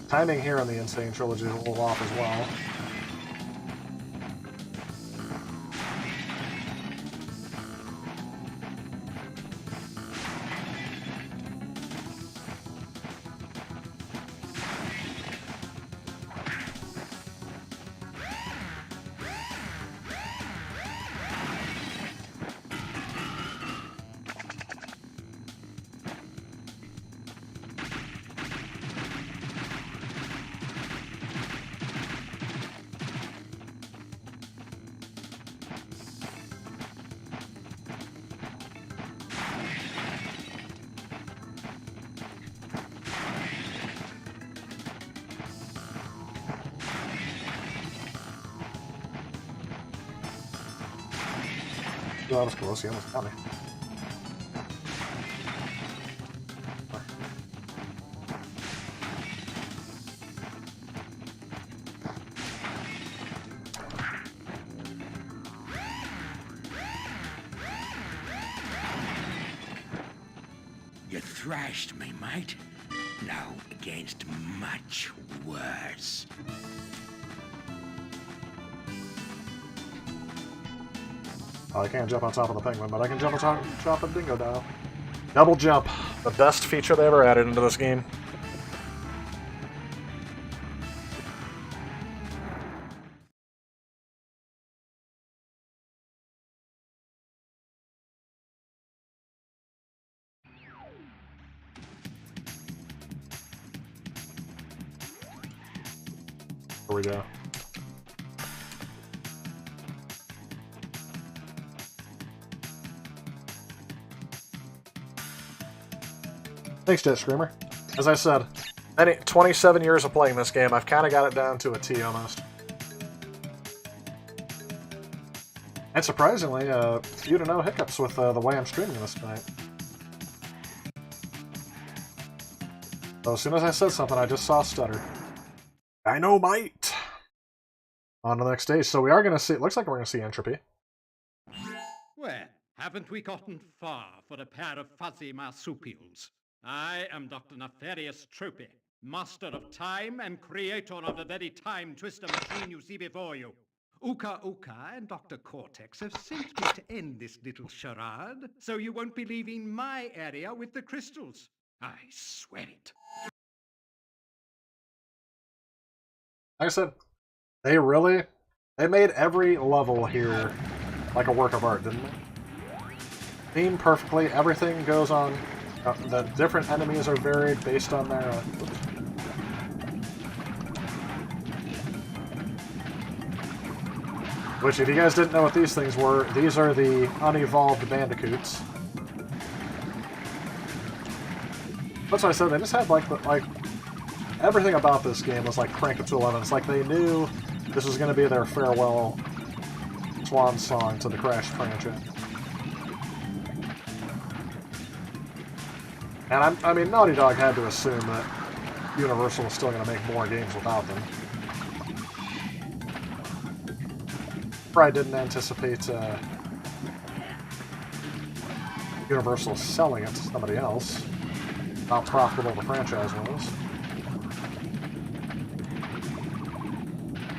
Timing here on the Insane Trilogy is a little off as well. that was close. He almost got me. You thrashed me, mate. Now against much worse. Oh, I can't jump on top of the penguin, but I can jump on top of Dingo Dial. Double jump. The best feature they ever added into this game. Here we go. Thanks, Jet Screamer. As I said, 27 years of playing this game, I've kind of got it down to a T almost. And surprisingly, few to no hiccups with the way I'm streaming this tonight. So as soon as I said something, I just saw a stutter. Dynamite! On to the next stage. So we are going to see, it looks like we're going to see Entropy. Well, haven't we gotten far for a pair of fuzzy marsupials? I am Dr. Nefarious Tropy, master of time and creator of the very time twister machine you see before you. Uka Uka and Dr. Cortex have sent me to end this little charade, so you won't be leaving my area with the crystals. I swear it. Like I said, they made every level here like a work of art, didn't they? Themed perfectly, everything goes on. The different enemies are varied based on their... Which, if you guys didn't know what these things were, these are the unevolved bandicoots. That's what I said, they just had like everything about this game was like crank it to 11. It's like they knew this was going to be their farewell swan song to the Crash franchise. And I mean, Naughty Dog had to assume that Universal was still going to make more games without them. Probably didn't anticipate Universal selling it to somebody else. How profitable the franchise was.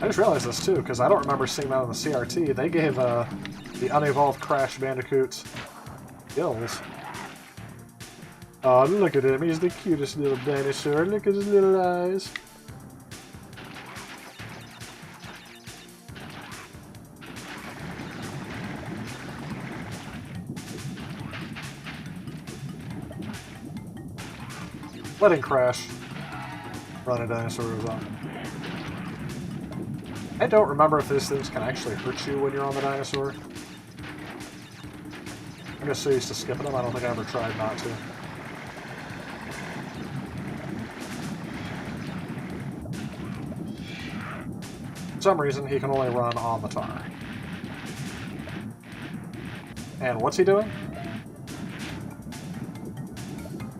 I just realized this too, because I don't remember seeing that on the CRT. They gave the unevolved Crash Bandicoot gills. Oh, look at him. He's the cutest little dinosaur. Look at his little eyes. Letting Crash run a dinosaur was on. I don't remember if these things can actually hurt you when you're on the dinosaur. I'm just so used to skipping them, I don't think I ever tried not to. For some reason, he can only run on the tar. And what's he doing?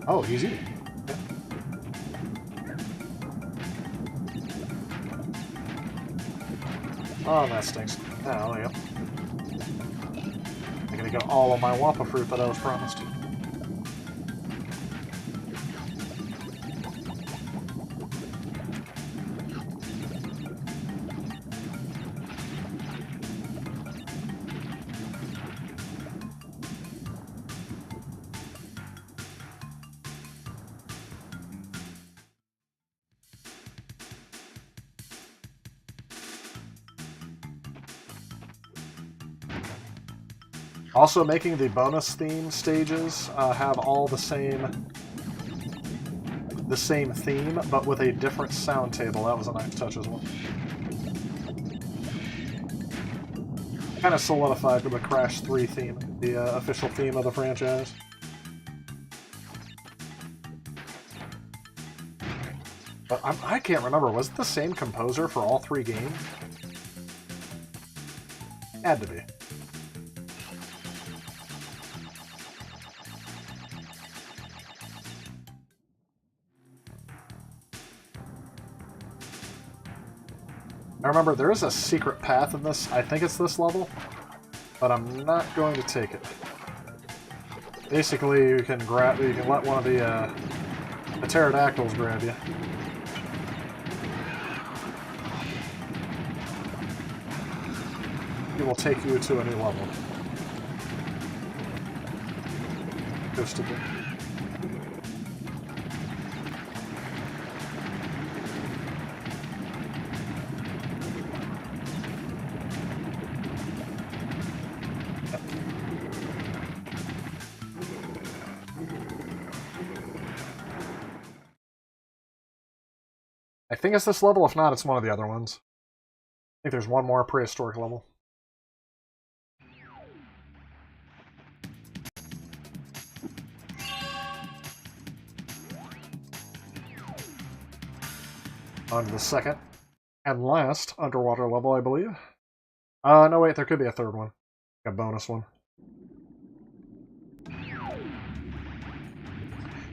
Oh, he's eating. Oh, that stinks. Oh, there you go. I'm gonna get all of my Wampa fruit that I was promised. Also making the bonus theme stages have all the same theme, but with a different sound table. That was a nice touch as well. Kind of solidified the Crash 3 theme, the official theme of the franchise. But I can't remember, was it the same composer for all 3 games? Had to be. I remember there is a secret path in this. I think it's this level, but I'm not going to take it. Basically, you can let one of the pterodactyls grab you. It will take you to a new level. Goes to the... I think it's this level. If not, it's one of the other ones. I think there's one more prehistoric level. On to the second and last underwater level, I believe. No, wait, there could be a third one. A bonus one.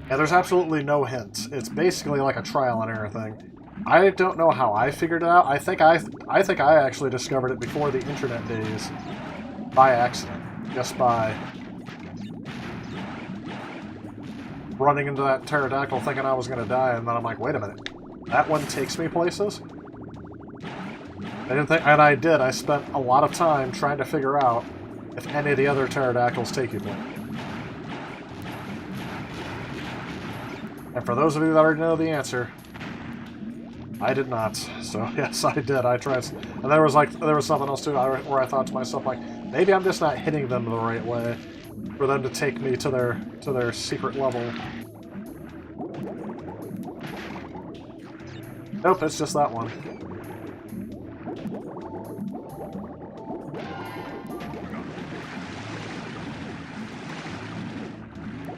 Yeah, there's absolutely no hints. It's basically like a trial and error thing. I don't know how I figured it out. I think I actually discovered it before the internet days by accident, just by running into that pterodactyl thinking I was going to die, and then I'm like, wait a minute, that one takes me places? I didn't think, and I did. I spent a lot of time trying to figure out if any of the other pterodactyls take you places. And for those of you that already know the answer, I did not. So yes, I did. I tried, and there was something else too where I thought to myself, like, maybe I'm just not hitting them the right way for them to take me to their secret level. Nope, it's just that one.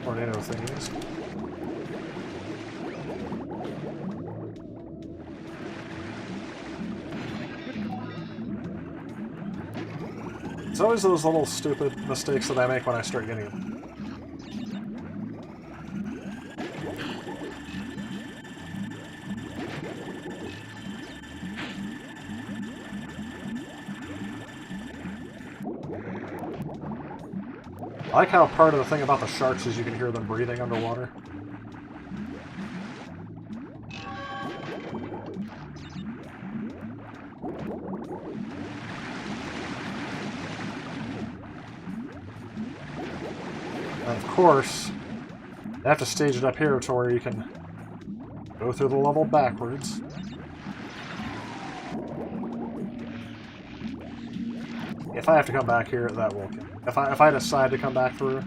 Tornado thingies. It's always those little stupid mistakes that I make when I start getting them. I like how part of the thing about the sharks is you can hear them breathing underwater. And of course, you have to stage it up here to where you can go through the level backwards. If I have to come back here, that will count. If I decide to come back through.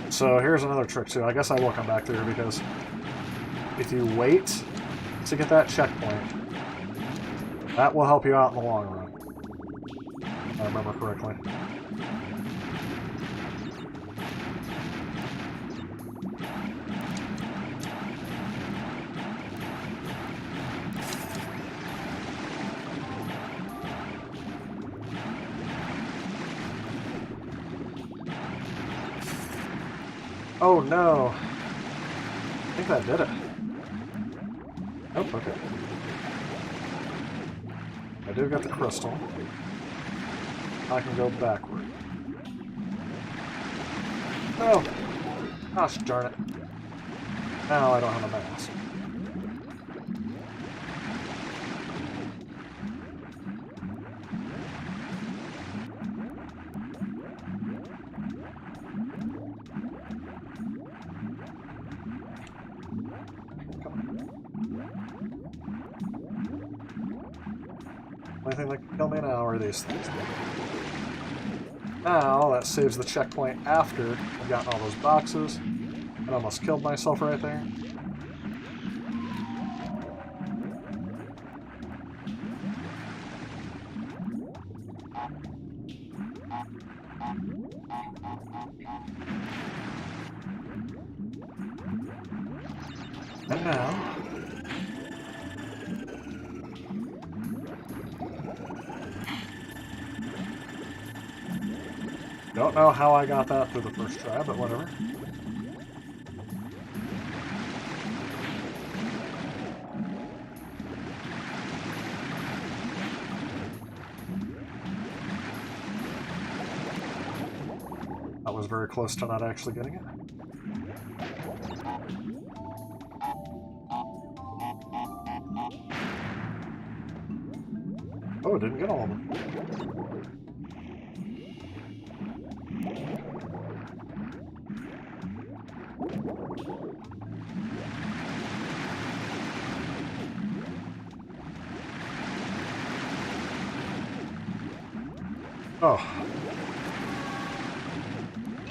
So here's another trick too. I guess I will come back through because if you wait to get that checkpoint, that will help you out in the long run. If I remember correctly. Oh no! I think that did it. Oh, okay. I do get the crystal. I can go backward. No! Gosh darn it. Now I don't have a mask. Only thing that can kill me now are these things. Now, that saves the checkpoint after I've gotten all those boxes. I almost killed myself right there. And now... Don't know how I got that through the first try, but whatever. That was very close to not actually getting it. Oh, didn't get all of them. Oh.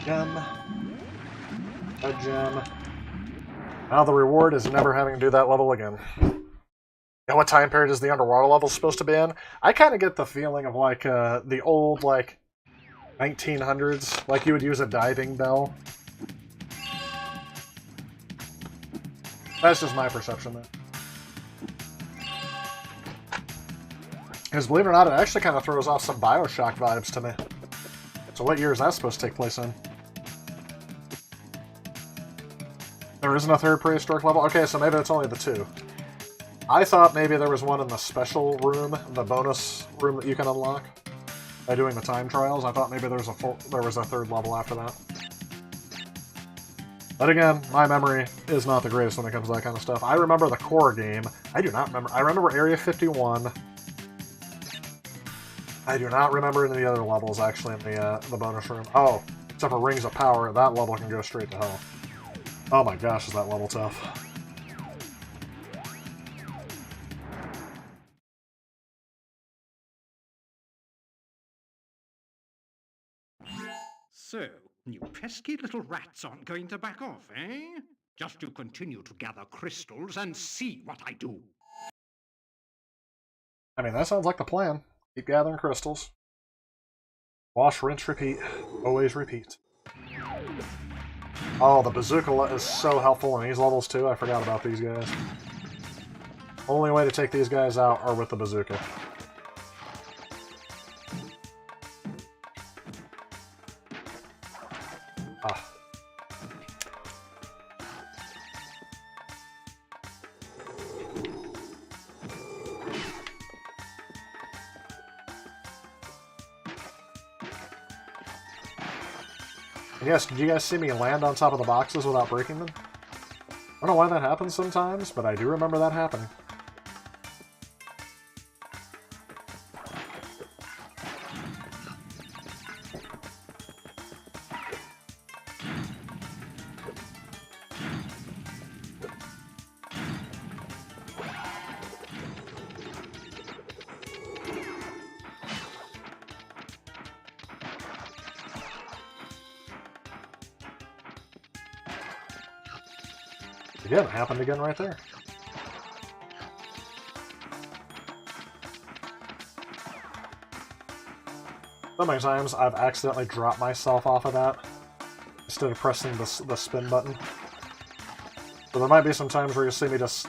Gem. A gem. Now the reward is never having to do that level again. And what time period is the underwater level supposed to be in? I kind of get the feeling of like the old like 1900s, like you would use a diving bell. That's just my perception there. Because believe it or not, it actually kind of throws off some Bioshock vibes to me. So what year is that supposed to take place in? There isn't a third prehistoric level? Okay, so maybe it's only the two. I thought maybe there was one in the special room, the bonus room that you can unlock by doing the time trials. I thought maybe there was a third level after that. But again, my memory is not the greatest when it comes to that kind of stuff. I remember the core game. I do not remember. I remember Area 51. I do not remember any of the other levels actually in the bonus room. Oh, except for Rings of Power, that level can go straight to hell. Oh my gosh, is that level tough. So, you pesky little rats aren't going to back off, eh? Just to continue to gather crystals and see what I do. I mean, that sounds like the plan. Keep gathering crystals. Wash, rinse, repeat. Always repeat. Oh, the bazooka is so helpful in these levels too. I forgot about these guys. Only way to take these guys out are with the bazooka. Ah. Yes, did you guys see me land on top of the boxes without breaking them? I don't know why that happens sometimes, but I do remember that happening. Again, it happened again right there. So many times I've accidentally dropped myself off of that instead of pressing the spin button. So there might be some times where you see me just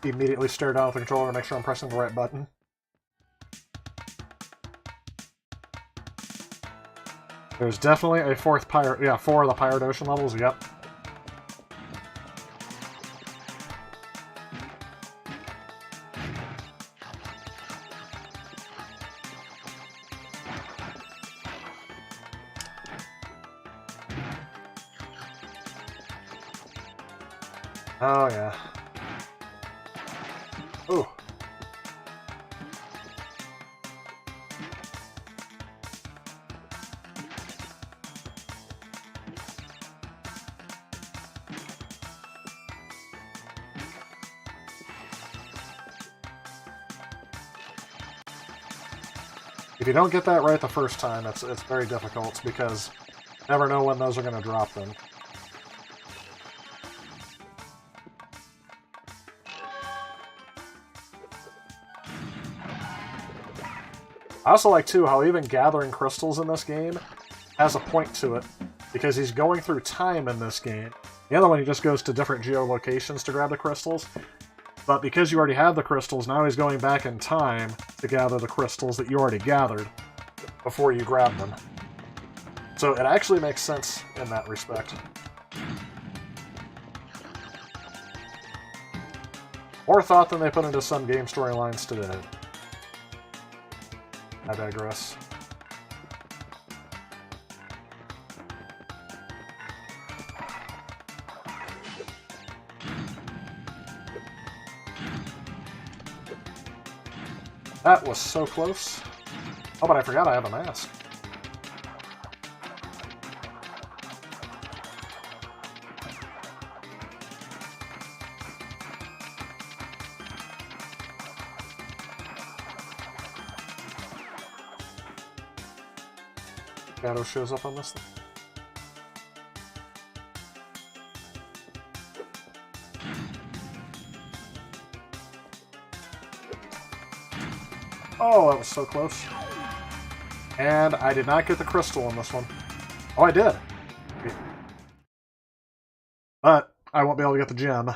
immediately stare down at the controller to make sure I'm pressing the right button. There's definitely a fourth pirate. Yeah, 4 of the Pirate Ocean levels, yep. Oh, yeah. Ooh. If you don't get that right the first time, it's very difficult because you never know when those are going to drop them. I also like, too, how even gathering crystals in this game has a point to it, because he's going through time in this game. The other one, he just goes to different geolocations to grab the crystals, but because you already have the crystals, now he's going back in time to gather the crystals that you already gathered before you grab them. So it actually makes sense in that respect. More thought than they put into some game storylines today. I digress. That was so close. Oh, but I forgot I have a mask. Shadow shows up on this thing. Oh, that was so close. And I did not get the crystal on this one. Oh, I did. But I won't be able to get the gem.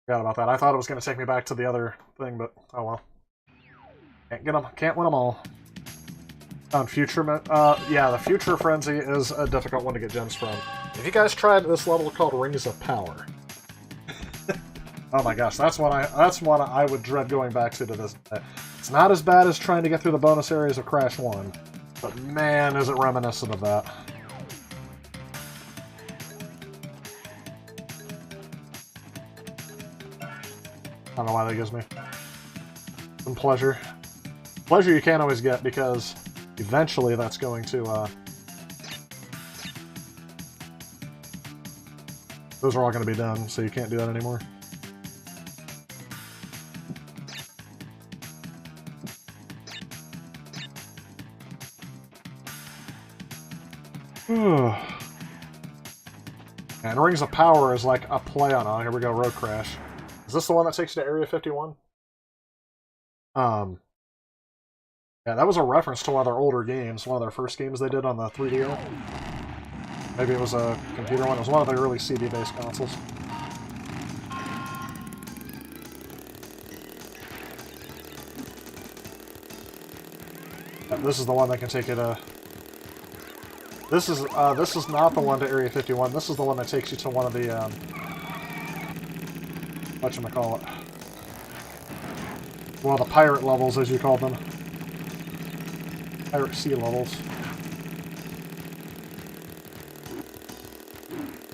Forgot about that. I thought it was going to take me back to the other thing, but oh well. Can't get them. Can't win them all. On Future, yeah, the Future Frenzy is a difficult one to get gems from. Have you guys tried this level called Rings of Power? Oh my gosh, that's one I would dread going back to this day. It's not as bad as trying to get through the bonus areas of Crash 1, but man, is it reminiscent of that. I don't know why that gives me some pleasure. Pleasure you can't always get, because eventually that's going to, those are all going to be done, so you can't do that anymore. And Rings of Power is like a play on, oh, here we go, Road Crash. Is this the one that takes you to Area 51? Yeah, that was a reference to one of their older games, one of their first games they did on the 3DO. Maybe it was a computer one, it was one of the early CD-based consoles. Yeah, this is the one that can take you to... This is not the one to Area 51. This is the one that takes you to one of the whatchamacallit? One of the pirate levels, as you call them. Pirate sea levels.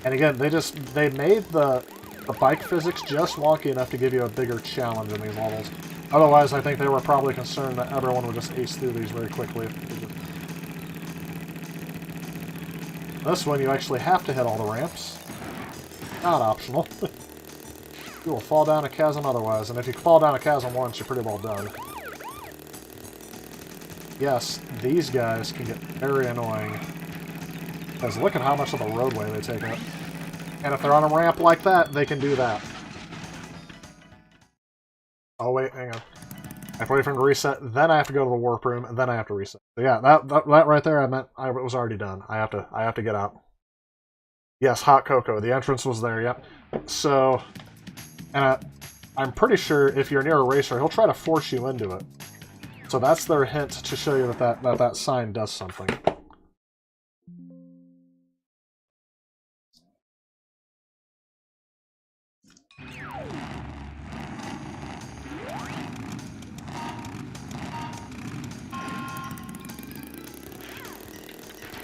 And again, they made the bike physics just wonky enough to give you a bigger challenge in these levels. Otherwise, I think they were probably concerned that everyone would just ace through these very quickly. This one, you actually have to hit all the ramps. Not optional. You will fall down a chasm otherwise, and if you fall down a chasm once, you're pretty well done. Yes, these guys can get very annoying. Because look at how much of the roadway they take up. And if they're on a ramp like that, they can do that. Oh wait, hang on. I have to wait for him to reset, then I have to go to the warp room, and then I have to reset. So yeah, that right there, I meant I was already done. I have to get out. Yes, hot cocoa. The entrance was there. Yep. So, and I'm pretty sure if you're near a racer, he'll try to force you into it. So that's their hint to show you that sign does something.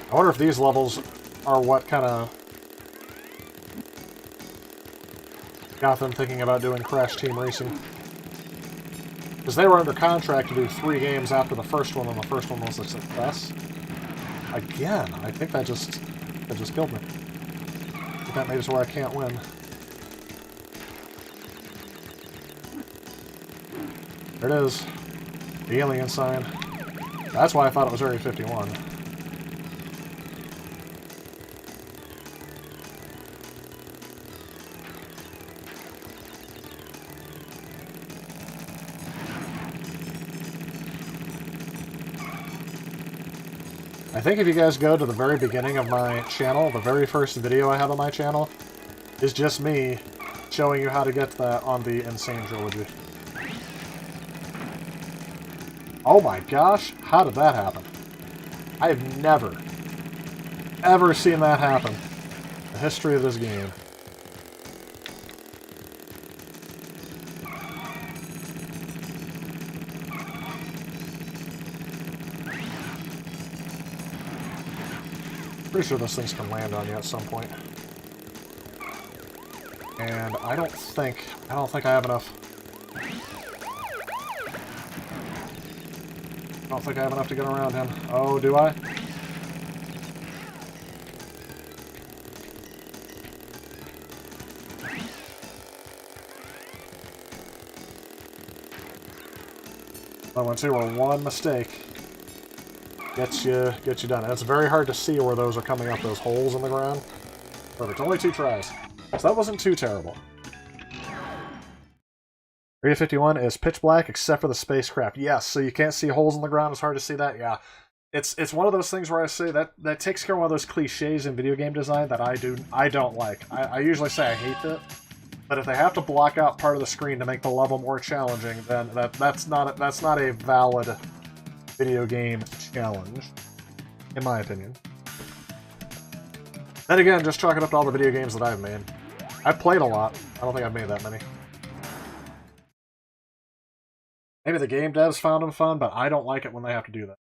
I wonder if these levels are what kind of got them thinking about doing Crash Team Racing. Because they were under contract to do 3 games after the first one, and the first one was a success. Again, I think that just killed me. I think that maybe is where I can't win. There it is. The alien sign. That's why I thought it was Area 51. I think if you guys go to the very beginning of my channel, the very first video I have on my channel is just me showing you how to get that on the Insane Trilogy. Oh my gosh, how did that happen? I have never ever seen that happen. The history of this game. Pretty sure those things can land on you at some point. And I don't think I have enough. I don't think I have enough to get around him. Oh, do I? That one too, or one mistake gets you done. And it's very hard to see where those are coming up, those holes in the ground. Perfect. Only 2 tries. So that wasn't too terrible. Area 51 is pitch black except for the spacecraft. Yes, so you can't see holes in the ground. It's hard to see that. Yeah. It's one of those things where I say that takes care of one of those cliches in video game design that I don't like. I usually say I hate it. But if they have to block out part of the screen to make the level more challenging, then that's not a valid video game challenge, in my opinion. Then again, just chalk it up to all the video games that I've made. I've played a lot. I don't think I've made that many. Maybe the game devs found them fun, but I don't like it when they have to do that.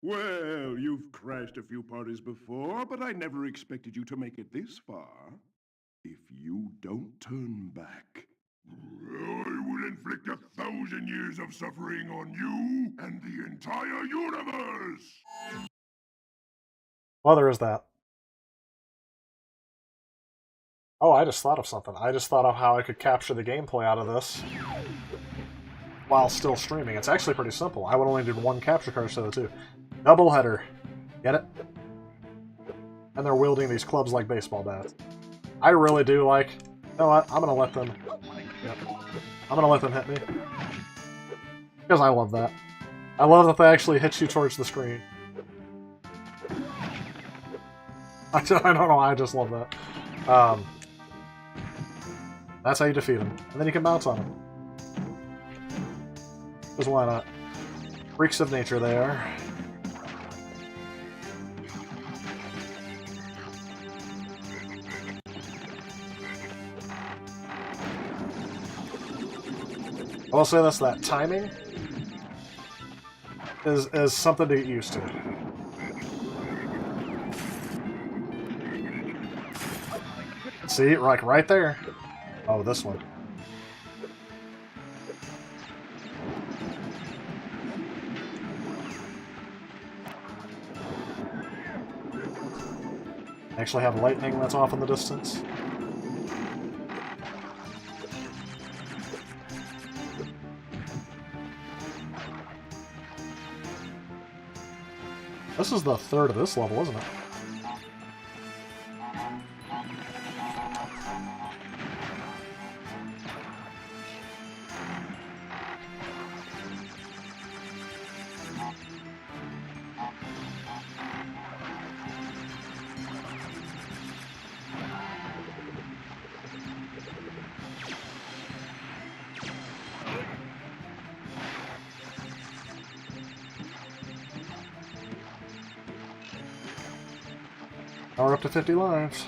Well, you've crashed a few parties before, but I never expected you to make it this far. If you don't turn back, I will inflict 1,000 years of suffering on you and the entire universe! Well, there is that. Oh, I just thought of something. I just thought of how I could capture the gameplay out of this while still streaming. It's actually pretty simple. I would only do 1 capture card instead of 2. Double header. Get it? And they're wielding these clubs like baseball bats. I really do like... You know what? I'm gonna let them... Yep. I'm gonna let them hit me. Because I love that. I love that they actually hit you towards the screen. I don't know, I just love that. That's how you defeat them. And then you can bounce on them. Because why not? Freaks of nature they are. I will say this, that timing is something to get used to. See, like right there. Oh, this one. Actually have lightning that's off in the distance. This is the 3rd of this level, isn't it? Now we're up to 50 lives.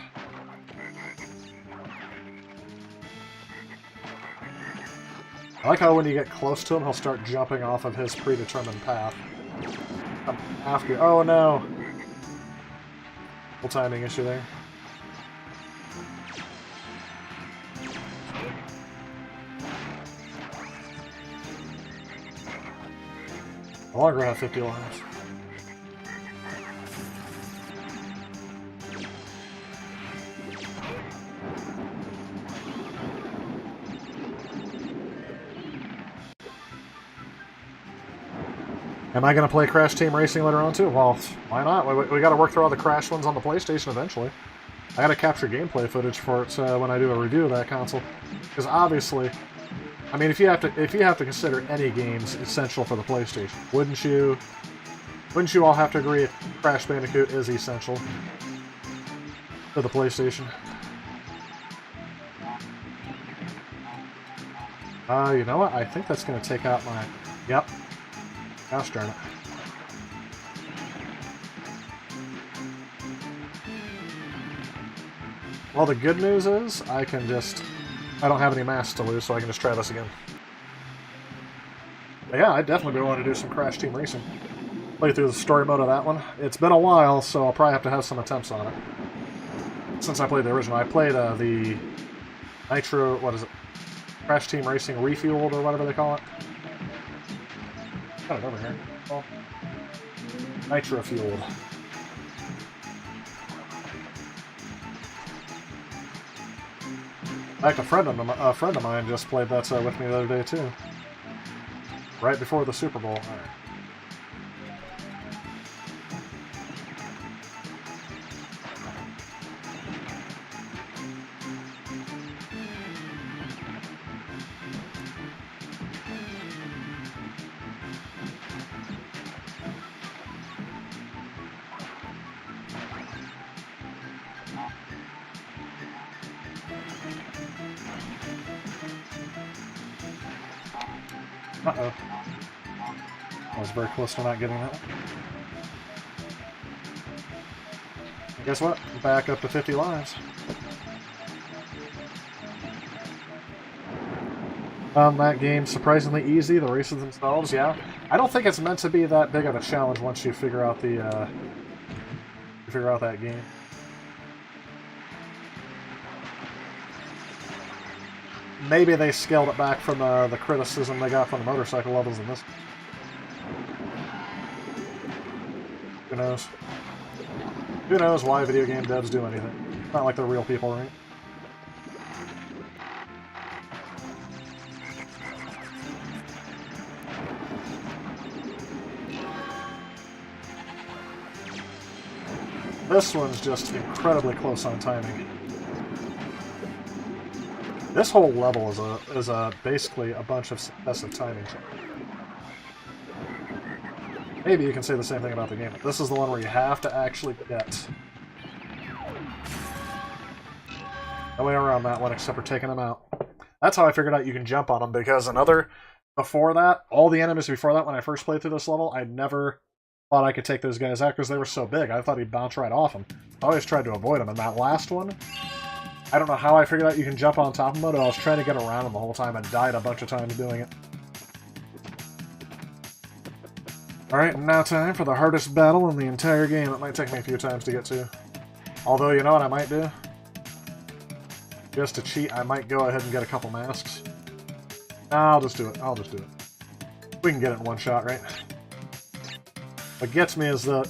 I like how when you get close to him, he'll start jumping off of his predetermined path. After you. Oh no! Little timing issue there. No longer have 50 lives. Am I going to play Crash Team Racing later on too? Well, why not? We got to work through all the Crash ones on the PlayStation eventually. I got to capture gameplay footage for it when I do a review of that console. Because obviously, I mean, if you have to consider any games essential for the PlayStation, wouldn't you? Wouldn't you all have to agree Crash Bandicoot is essential to the PlayStation? You know what? I think that's going to take out my... Yep. Gosh darn it. Well, the good news is I don't have any masks to lose, so I can just try this again. But yeah, I'd definitely be willing to do some Crash Team Racing. Play through the story mode of that one. It's been a while, so I'll probably have to have some attempts on it. Since I played the original, I played the Nitro, what is it? Crash Team Racing Refueled, or whatever they call it. Got it over here. Oh. Nitro Fueled. In fact, a friend of mine just played that with me the other day, too. Right before the Super Bowl. All right. Uh-oh. I was very close to not getting that. And guess what? Back up to 50 lives. That game's surprisingly easy. The races themselves, yeah. I don't think it's meant to be that big of a challenge once you figure out that game. Maybe they scaled it back from the criticism they got from the motorcycle levels in this. Who knows? Who knows why video game devs do anything? It's not like they're real people, right? This one's just incredibly close on timing. This whole level is basically a bunch of successive timing. Maybe you can say the same thing about the game. This is the one where you have to actually get no way around that one except for taking them out. That's how I figured out you can jump on them, because before that, all the enemies before that, when I first played through this level, I never thought I could take those guys out because they were so big. I thought he'd bounce right off them. I always tried to avoid them. And that last one, I don't know how I figured out you can jump on top of them, but I was trying to get around them the whole time and died a bunch of times doing it. Alright, now time for the hardest battle in the entire game. It might take me a few times to get to. Although, you know what I might do? Just to cheat, I might go ahead and get a couple masks. I'll just do it. We can get it in one shot, right? What gets me is that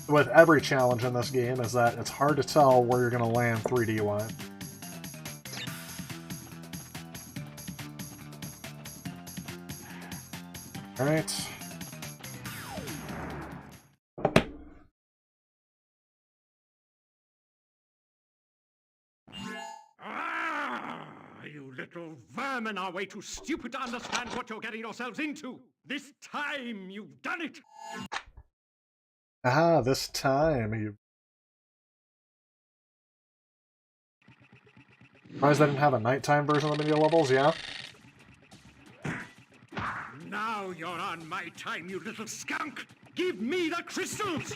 with every challenge in this game is that it's hard to tell where you're going to land 3D-wise. Alright. You little vermin are way too stupid to understand what you're getting yourselves into. This time you've done it. Ah, this time you... Surprised I didn't have a nighttime version of the video levels, yeah? Now you're on my time, you little skunk! Give me the crystals!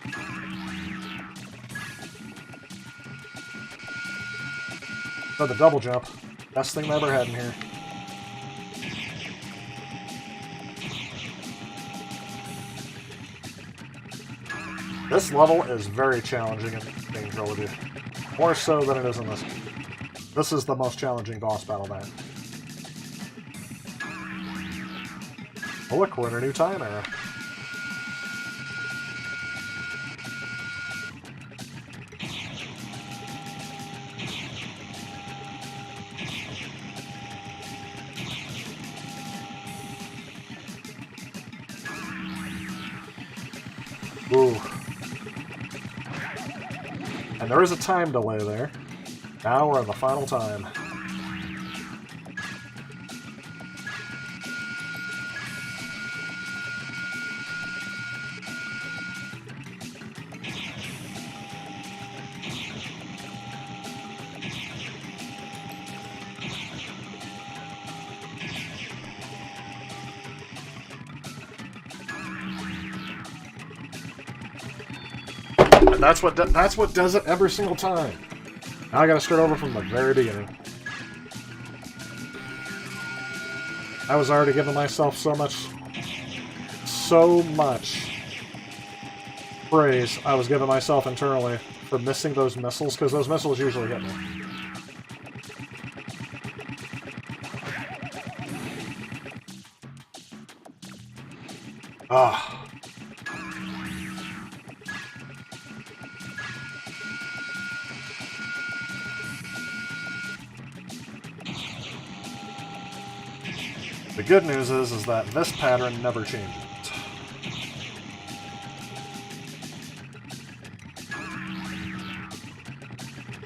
So the double jump. Best thing I ever had in here. This level is very challenging in being trilogy. More so than it is in this. This is the most challenging boss battle there. Oh look, we're in a new time era. Ooh. And there is a time delay there. Now we're in the final time. And that's what does it every single time. Now I gotta start over from the very beginning. I was already giving myself so much praise I was giving myself internally for missing those missiles, because those missiles usually hit me. Ah. The good news is that this pattern never changes.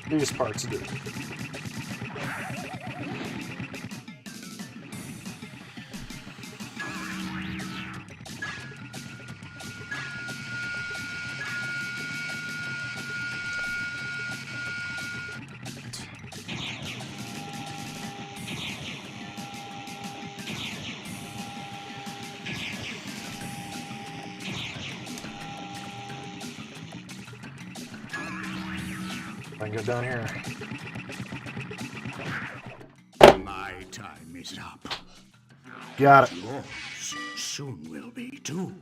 These parts do. I can get down here. My time is up. Got it. Yours soon will be too.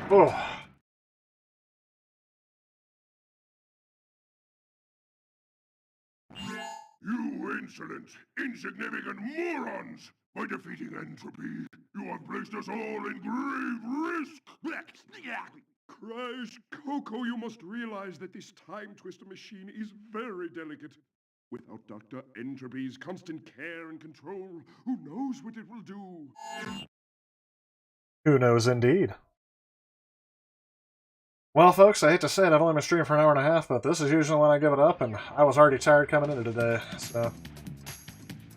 Oh. You insolent, insignificant morons! By defeating entropy, you have placed us all in grave risk! Christ, Coco, you must realize that this time twister machine is very delicate. Without Dr. Entropy's constant care and control, who knows what it will do? Who knows indeed. Well, folks, I hate to say it, I've only been streaming for an hour and a half, but this is usually when I give it up, and I was already tired coming into today, so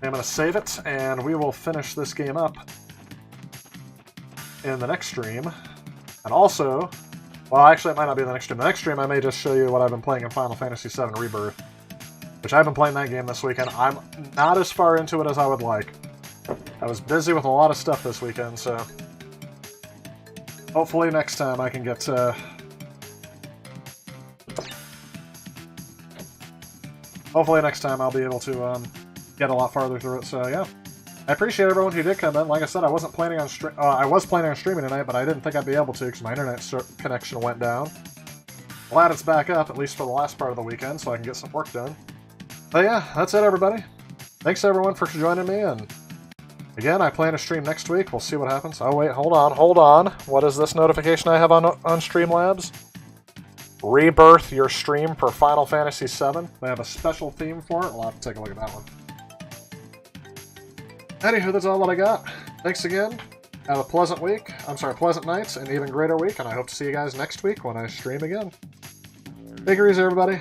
I'm going to save it, and we will finish this game up in the next stream. And also, well, actually, it might not be the next stream. The next stream, I may just show you what I've been playing in Final Fantasy VII Rebirth, which I've been playing that game this weekend. I'm not as far into it as I would like. I was busy with a lot of stuff this weekend, so hopefully next time I can get hopefully next time I'll be able to get a lot farther through it. So yeah, I appreciate everyone who did come in. Like I said, I wasn't planning on I was planning on streaming tonight, but I didn't think I'd be able to because my internet connection went down. Glad it's back up, at least for the last part of the weekend, so I can get some work done. But yeah, that's it, everybody. Thanks everyone for joining me, and again, I plan to stream next week. We'll see what happens. Oh wait, hold on. What is this notification I have on Streamlabs? Rebirth your stream for Final Fantasy VII. They have a special theme for it. We'll have to take a look at that one. Anywho, that's all that I got. Thanks again. Have a pleasant week. Pleasant nights, and even greater week, and I hope to see you guys next week when I stream again. Take it easy, everybody.